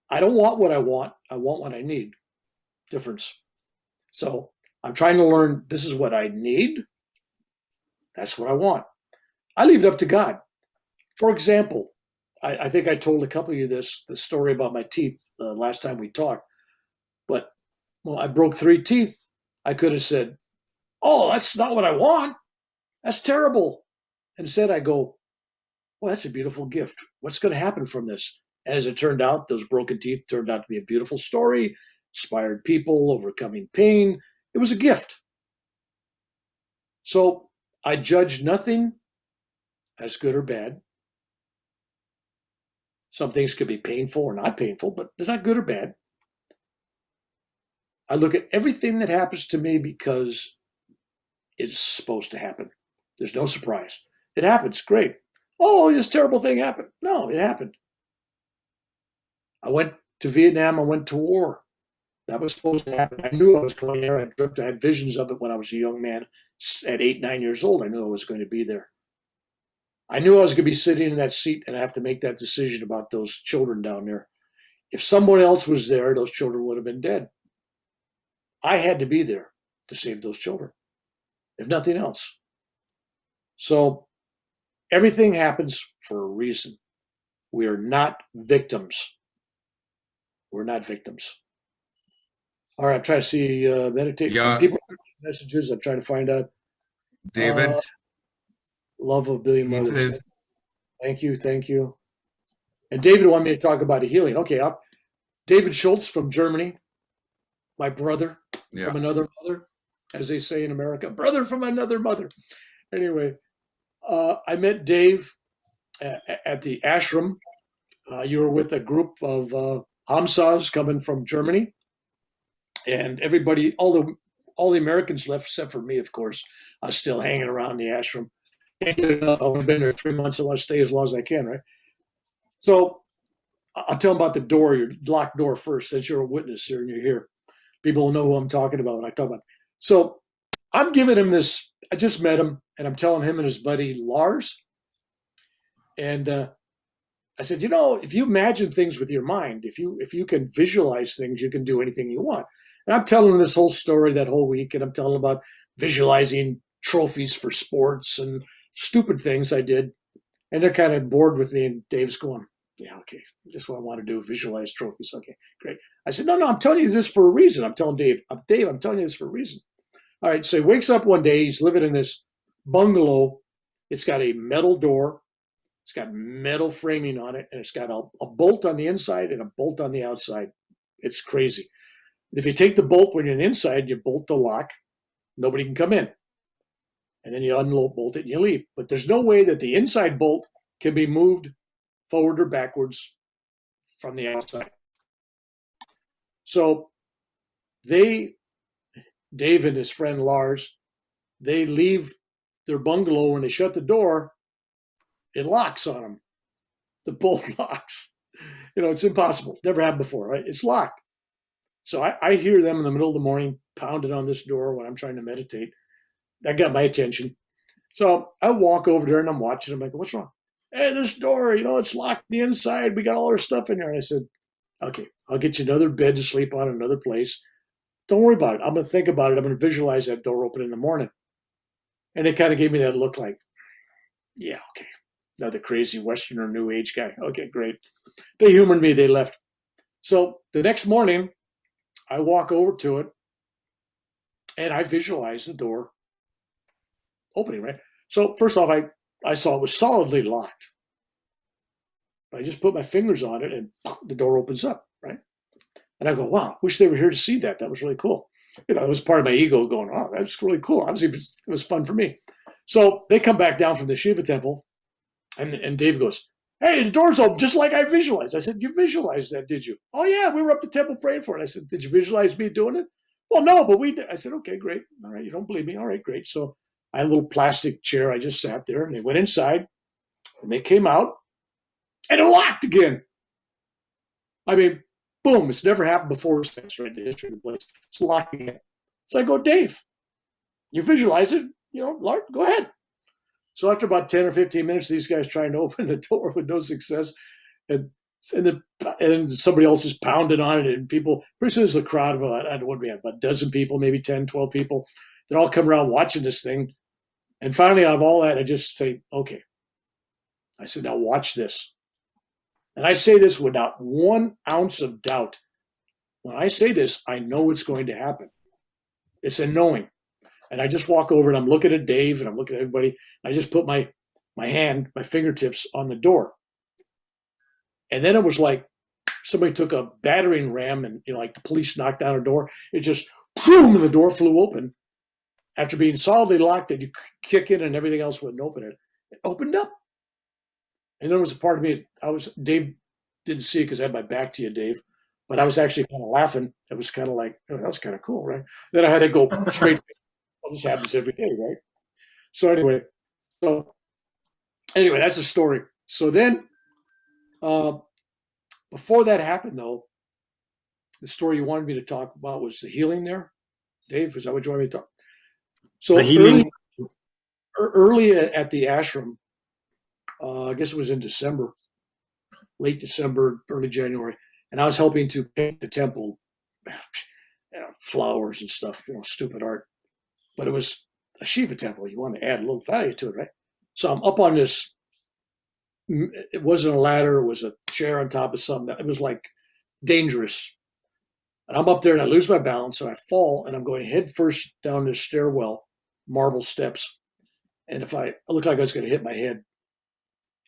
I don't want what I want. I want what I need. Difference. So I'm trying to learn, this is what I need. That's what I want. I leave it up to God. For example, I think I told a couple of you the story about my teeth last time we talked. But I broke 3 teeth. I could have said, "Oh, that's not what I want. That's terrible." Instead, I go, "Well, that's a beautiful gift. What's going to happen from this?" And as it turned out, those broken teeth turned out to be a beautiful story, inspired people, overcoming pain. It was a gift. So I judge nothing as good or bad. Some things could be painful or not painful, but they're not good or bad. I look at everything that happens to me because it's supposed to happen. There's no surprise. It happens. Great. Oh, this terrible thing happened. No, it happened. I went to Vietnam. I went to war. That was supposed to happen. I knew I was going there. I had visions of it when I was a young man. At 8, 9 years old, I knew I was going to be there. I knew I was going to be sitting in that seat and I have to make that decision about those children down there. If someone else was there, those children would have been dead. I had to be there to save those children, if nothing else. So everything happens for a reason. We are not victims. We're not victims. All right, I'm trying to see, meditate. Yeah. People messages. I'm trying to find out. David, Love of a billion he mothers. says, Thank you, thank you. And David wanted me to talk about a healing. Okay, David Schultz from Germany, my brother yeah, from another mother, as they say in America, brother from another mother. Anyway, I met Dave at the ashram. You were with a group of Hamsas coming from Germany, and everybody, all the Americans left except for me, of course. I was still hanging around the ashram. Can't get enough. I've only been there 3 months. I want to stay as long as I can, right? So I'll tell them about the door, your locked door first, since you're a witness here and you're here. People will know who I'm talking about when I talk about it. So I'm giving him this. I just met him, and I'm telling him and his buddy Lars. And I said, if you imagine things with your mind, if you can visualize things, you can do anything you want. And I'm telling him this whole story that whole week, and I'm telling him about visualizing trophies for sports and stupid things I did. And they're kind of bored with me, and Dave's going, yeah, okay, just what I want to do, visualize trophies. Okay, great. I said, no, I'm telling you this for a reason. I'm telling Dave, I'm telling you this for a reason. All right, so he wakes up one day, he's living in this bungalow. It's got a metal door. It's got metal framing on it, and it's got a bolt on the inside and a bolt on the outside. It's crazy. If you take the bolt when you're on the inside, you bolt the lock, nobody can come in. And then you unbolt it and you leave. But there's no way that the inside bolt can be moved forward or backwards from the outside. So Dave and his friend Lars, they leave their bungalow. When they shut the door, it locks on them. The bolt locks. It's impossible. Never happened before, right? It's locked. So I hear them in the middle of the morning pounding on this door when I'm trying to meditate. That got my attention. So I walk over there and I'm watching them. I go, what's wrong? Hey, this door, it's locked on the inside. We got all our stuff in here. And I said, okay, I'll get you another bed to sleep on, another place. Don't worry about it. I'm going to think about it. I'm going to visualize that door open in the morning. And they kind of gave me that look like, yeah, okay. Another crazy Westerner New Age guy. Okay, great. They humored me. They left. So the next morning, I walk over to it and I visualize the door opening, right? So first off, I saw it was solidly locked. I just put my fingers on it and the door opens up, right? And I go, wow, wish they were here to see that. That was really cool. It was part of my ego going, oh, that's really cool. Obviously, it was fun for me. So they come back down from the Shiva temple and Dave goes, hey, the door's open just like I visualized. I said, you visualized that, did you? Oh, yeah, we were up the temple praying for it. I said, did you visualize me doing it? Well, no, but we did. I said, okay, great. All right, you don't believe me. All right, great. So I had a little plastic chair. I just sat there, and they went inside, and they came out, and it locked again. I mean, boom, it's never happened before since, right, in the history of the place. It's locked again. So I go, Dave, you visualize it, Lord, go ahead. So after about 10 or 15 minutes, these guys trying to open the door with no success, and somebody else is pounding on it, and people, pretty soon there's a crowd of, I don't know what we have, about a dozen people, maybe 10, 12 people. They're all come around watching this thing. And finally, out of all that, I just say, okay. I said, now watch this. And I say this without 1 ounce of doubt. When I say this, I know it's going to happen. It's a knowing. And I just walk over and I'm looking at Dave and I'm looking at everybody. I just put my fingertips on the door. And then it was like somebody took a battering ram and, like the police knocked down a door. It just, boom, and the door flew open. After being solidly locked, that you kick it and everything else wouldn't open it. It opened up. And there was a part of me, Dave didn't see it because I had my back to you, Dave. But I was actually kind of laughing. It was kind of like, oh, that was kind of cool, right? Then I had to go straight. Well, this happens every day, right? So anyway, that's the story. So then, before that happened, though, the story you wanted me to talk about was the healing there. Dave, is that what you wanted me to talk? So The healing. early at the ashram, I guess it was in December, late December, early January, and I was helping to paint the temple, flowers and stuff, stupid art. But it was a Shiva temple. You want to add a little value to it, right? So I'm up on this. It wasn't a ladder. It was a chair on top of something. It was like dangerous. And I'm up there and I lose my balance and I fall and I'm going head first down this stairwell, marble steps. And I looked like I was going to hit my head.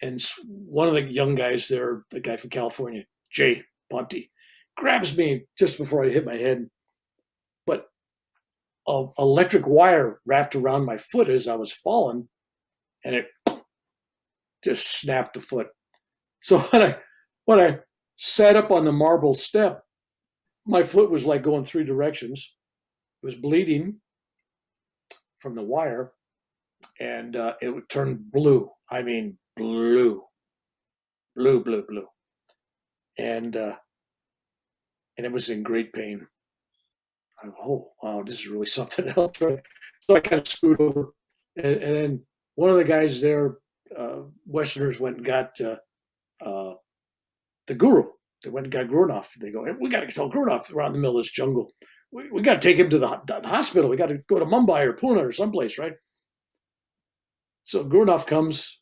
And one of the young guys there, the guy from California, Jay Ponte, grabs me just before I hit my head. But an electric wire wrapped around my foot as I was falling, and it just snapped the foot. So when I sat up on the marble step, my foot was like going 3 directions. It was bleeding from the wire, and it would turn blue. I mean, blue. And it was in great pain. Oh, wow, this is really something else, right? So I kind of screwed over. And then one of the guys there, Westerners, went and got the guru. They went and got Grunoff. They go, hey, we got to tell Grunoff around the middle of this jungle. We got to take him to the hospital. We got to go to Mumbai or Pune or someplace, right? So Grunoff comes,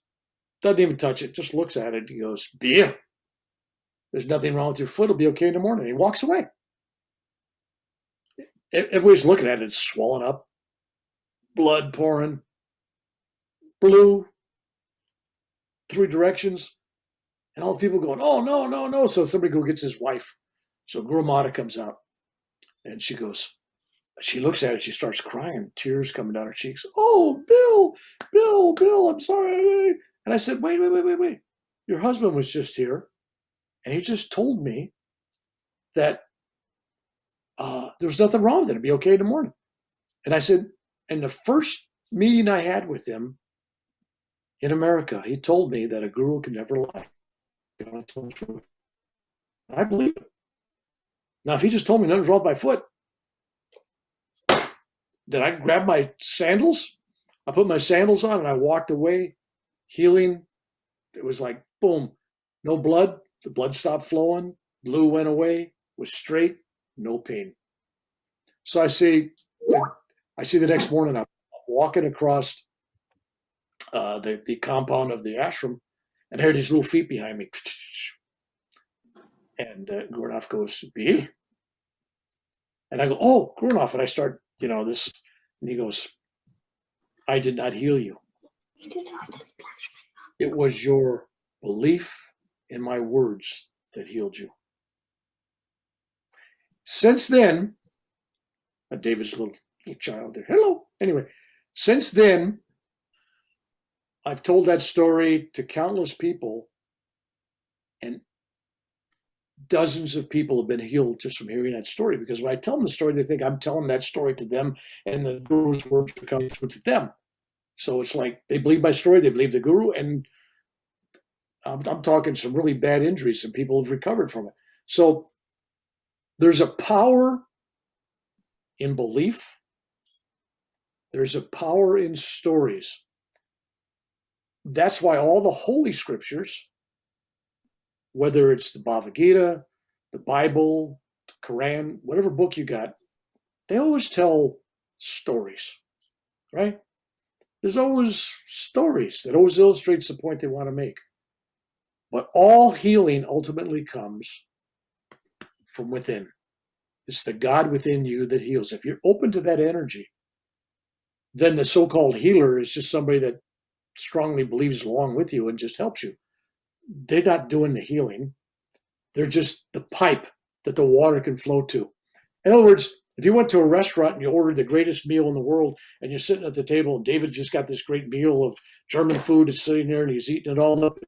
doesn't even touch it, just looks at it. He goes, yeah, there's nothing wrong with your foot. It'll be okay in the morning. He walks away. Everybody's looking at it. It's swollen up, blood pouring, blue, 3 directions. And all the people going, oh, no, no, no. So somebody gets his wife. So Guru Mata comes out and she looks at it. She starts crying, tears coming down her cheeks. Oh, Bill, I'm sorry. And I said, wait. Your husband was just here. And he just told me that there was nothing wrong with it. It'd be okay in the morning. And I said, in the first meeting I had with him in America, he told me that a guru can never lie. He only told the truth. I believe it. Now, if he just told me nothing's wrong with my foot, then I grabbed my sandals. I put my sandals on and I walked away, healing. It was like, boom, no blood. The blood stopped flowing. Blue went away, was straight, no pain. So I see the next morning, I'm walking across the compound of the ashram, and I heard these little feet behind me. And Grunoff goes, B? And I go, oh, Grunoff. And I start, this. And he goes, I did not heal you. It was your belief in my words that healed you. Since then, David's little child there. Hello. Anyway, since then, I've told that story to countless people, and dozens of people have been healed just from hearing that story. Because when I tell them the story, they think I'm telling that story to them, and the guru's words are coming through to them. So it's like they believe my story, they believe the guru, and I'm talking some really bad injuries, and people have recovered from it. So there's a power in belief. There's a power in stories. That's why all the holy scriptures, whether it's the Bhagavad Gita, the Bible, the Quran, whatever book you got, they always tell stories, right? There's always stories that always illustrates the point they want to make. But all healing ultimately comes from within. It's the God within you that heals. If you're open to that energy, then the so-called healer is just somebody that strongly believes along with you and just helps you. They're not doing the healing. They're just the pipe that the water can flow to. In other words, if you went to a restaurant and you ordered the greatest meal in the world and you're sitting at the table and David just got this great meal of German food, it's sitting there and he's eating it all up,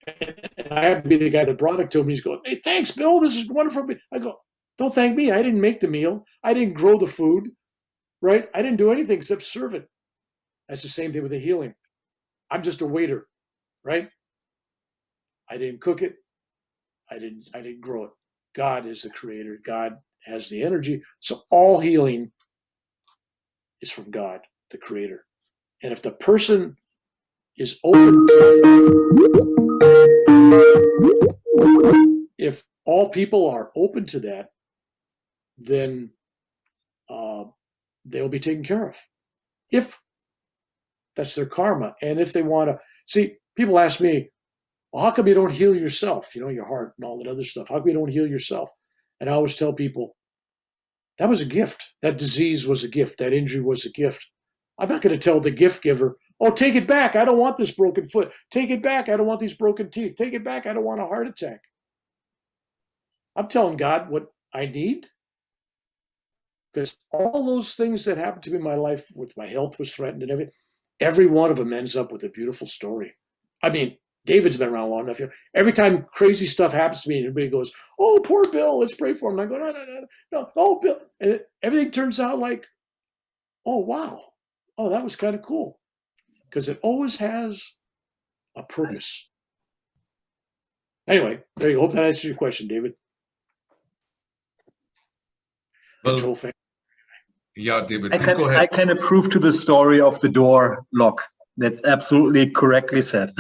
And I have to be the guy that brought it to him. He's going, hey, thanks, Bill. This is wonderful. I go, don't thank me. I didn't make the meal. I didn't grow the food, right? I didn't do anything except serve it. That's the same thing with the healing. I'm just a waiter, right? I didn't cook it. I didn't grow it. God is the creator. God has the energy. So all healing is from God, the creator. And if the person is open if all people are open to that, then they'll be taken care of. If that's their karma. And if they want to, see, people ask me, well, how come you don't heal yourself? You know, your heart and all that other stuff. How come you don't heal yourself? And I always tell people, that was a gift. That disease was a gift. That injury was a gift. I'm not going to tell the gift giver, oh, take it back. I don't want this broken foot. Take it back. I don't want these broken teeth. Take it back. I don't want a heart attack. I'm telling God what I need. Because all those things that happened to me in my life, with my health was threatened and everything, every one of them ends up with a beautiful story. I mean, David's been around long enough. Every time crazy stuff happens to me, everybody goes, oh, poor Bill, let's pray for him. And I go, no, oh, Bill. And everything turns out like, oh, wow. Oh, that was kind of cool. Because it always has a purpose. Anyway, there you go. Hope that answers your question, David. Well, yeah, David, please go ahead. I can approve to the story of the door lock. That's absolutely correctly said.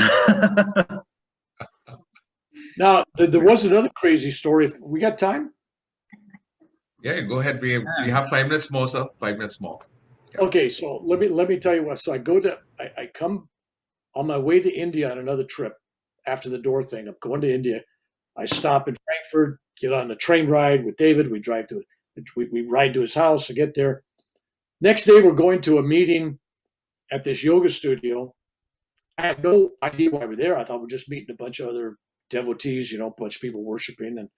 Now, there was another crazy story. We got time? Yeah, go ahead. We have 5 minutes more, sir. 5 minutes more. Yeah. Okay, so let me tell you what. So I come on my way to India on another trip after the door thing. I'm going to India. I stop in Frankfurt, get on the train ride with David. We drive to we ride to his house to get there. Next day, we're going to a meeting at this yoga studio. I had no idea why we're there. I thought we're just meeting a bunch of other devotees, you know, a bunch of people worshiping. And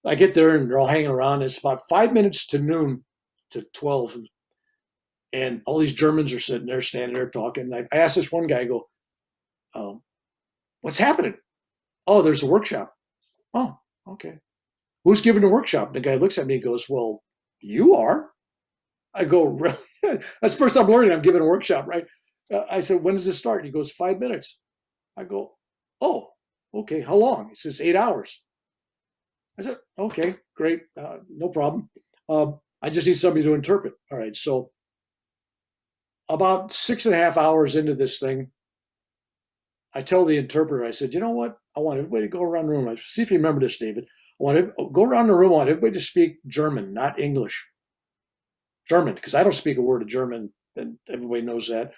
I get there and they're all hanging around. It's about 5 minutes to noon to 12. And all these Germans are sitting there, standing there talking. And I asked this one guy, I go, what's happening? Oh, there's a workshop. Oh, okay. Who's giving the workshop? The guy looks at me and goes, well, you are. I go, really? That's the first time I'm learning I'm giving a workshop, right? I said, when does this start? He goes, 5 minutes. I go, oh, okay. How long? He says, 8 hours. I said, okay, great. No problem. I just need somebody to interpret. All right. So about 6.5 hours into this thing, I tell the interpreter, I said, you know what? I want everybody to go around the room. I see if you remember this, David. I want to go around the room. I want everybody to speak German, not English. German, because I don't speak a word of German, and everybody knows that.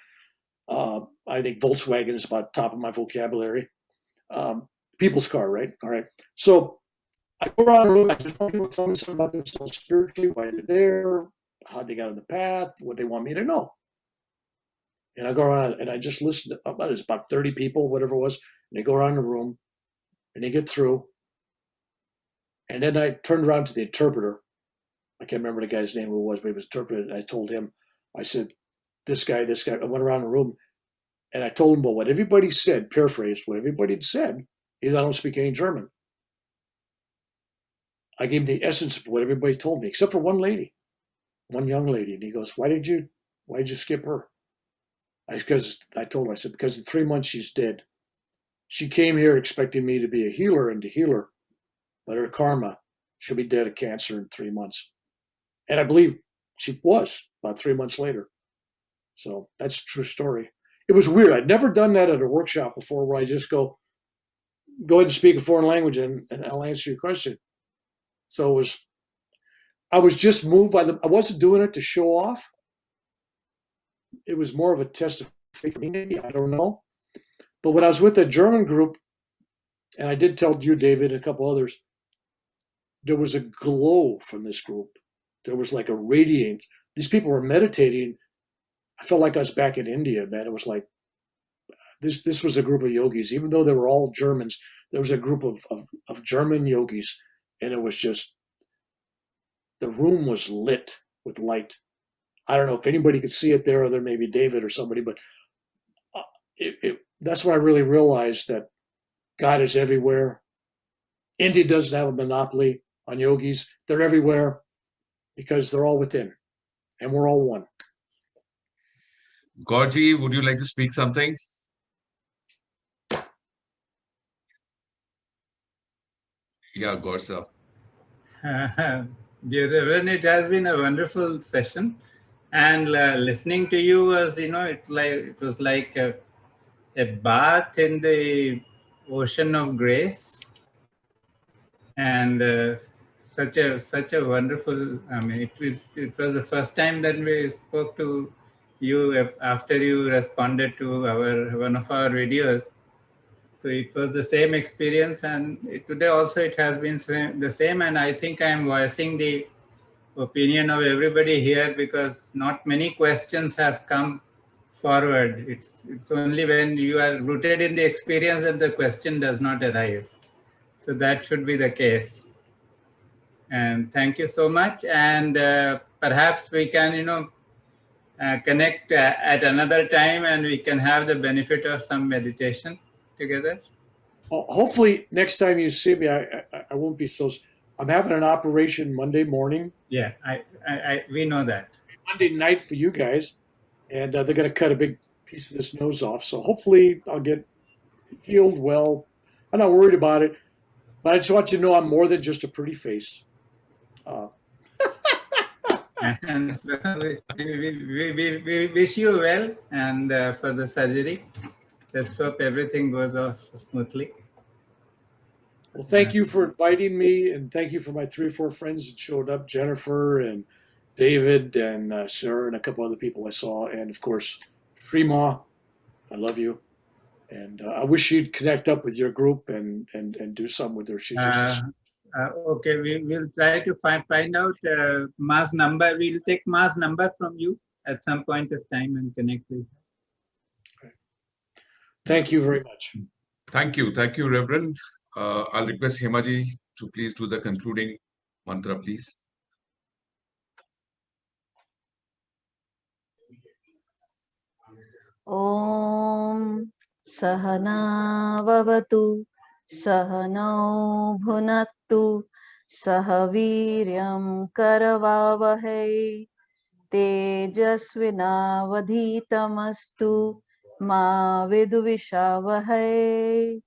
I think Volkswagen is about top of my vocabulary. People's car, right? All right. So I go around the room. I just want people to tell me something about themselves spiritually, why they're there, how they got on the path, what they want me to know. And I go around and I just listen to about 30 people, whatever it was. And they go around the room and they get through. And then I turned around to the interpreter. I can't remember the guy's name who it was, but he was interpreted. And I told him, I said, this guy. I went around the room and I told him about what everybody said, paraphrased what everybody had said. He said, I don't speak any German. I gave him the essence of what everybody told me, except for one lady, one young lady. And he goes, why did you skip her? Because I told her, I said, because in 3 months she's dead. She came here expecting me to be a healer and to heal her, but her karma, she'll be dead of cancer in 3 months. And I believe she was about 3 months later. So that's a true story. It was weird. I'd never done that at a workshop before where I just go ahead and speak a foreign language and I'll answer your question. So I was just moved by I wasn't doing it to show off. It was more of a test of faith, maybe, I don't know. But when I was with a German group, and I did tell you, David, and a couple others, there was a glow from this group. There was like a radiant. These people were meditating. I felt like I was back in India, man. It was like, this was a group of yogis. Even though they were all Germans, there was a group of German yogis, and it was just, the room was lit with light. I don't know if anybody could see it there, or there maybe David or somebody, but that's when I really realized that God is everywhere. India doesn't have a monopoly on yogis. They're everywhere because they're all within, and we're all one. Gorji, would you like to speak something? Yeah, Gorsa. Dear Reverend, it has been a wonderful session, and listening to you was, it was like a bath in the ocean of grace, and such a wonderful. I mean, it was the first time that we spoke to you after you responded to one of our videos. So it was the same experience, and today also it has been the same. And I think I am voicing the opinion of everybody here because not many questions have come forward. It's only when you are rooted in the experience that the question does not arise. So that should be the case. And thank you so much. And perhaps we can, connect at another time, and we can have the benefit of some meditation together. Well, hopefully next time you see me, I won't be so. I'm having an operation Monday morning. Yeah, we know that. Monday night for you guys, and they're going to cut a big piece of this nose off. So hopefully I'll get healed well. I'm not worried about it, but I just want you to know I'm more than just a pretty face. And so we wish you well and for the surgery. Let's hope everything goes off smoothly. Well, thank you for inviting me, and thank you for my 3 or 4 friends that showed up, Jennifer and David and Sarah and a couple other people I saw, and of course, Prima, I love you. And I wish you'd connect up with your group and do something with her. She's just Okay, we will try to find out Ma's number. We'll take Ma's number from you at some point of time and connect with her. Thank you very much. Thank you, Reverend. I'll request Hemaji to please do the concluding mantra, please. Om Sahana Vavatu Sahanau Bhunattu Sahaviryam Karavavahai Tejasvinavadhitamastu Ma Vidvishavahai.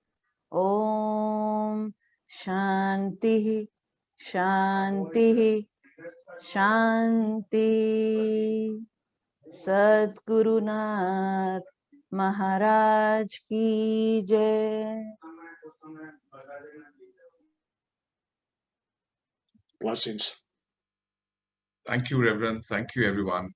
Om Shanti Shanti Shanti. Sadgurunath Maharaj ki jai. Blessings. Thank you, Reverend. Thank you, everyone.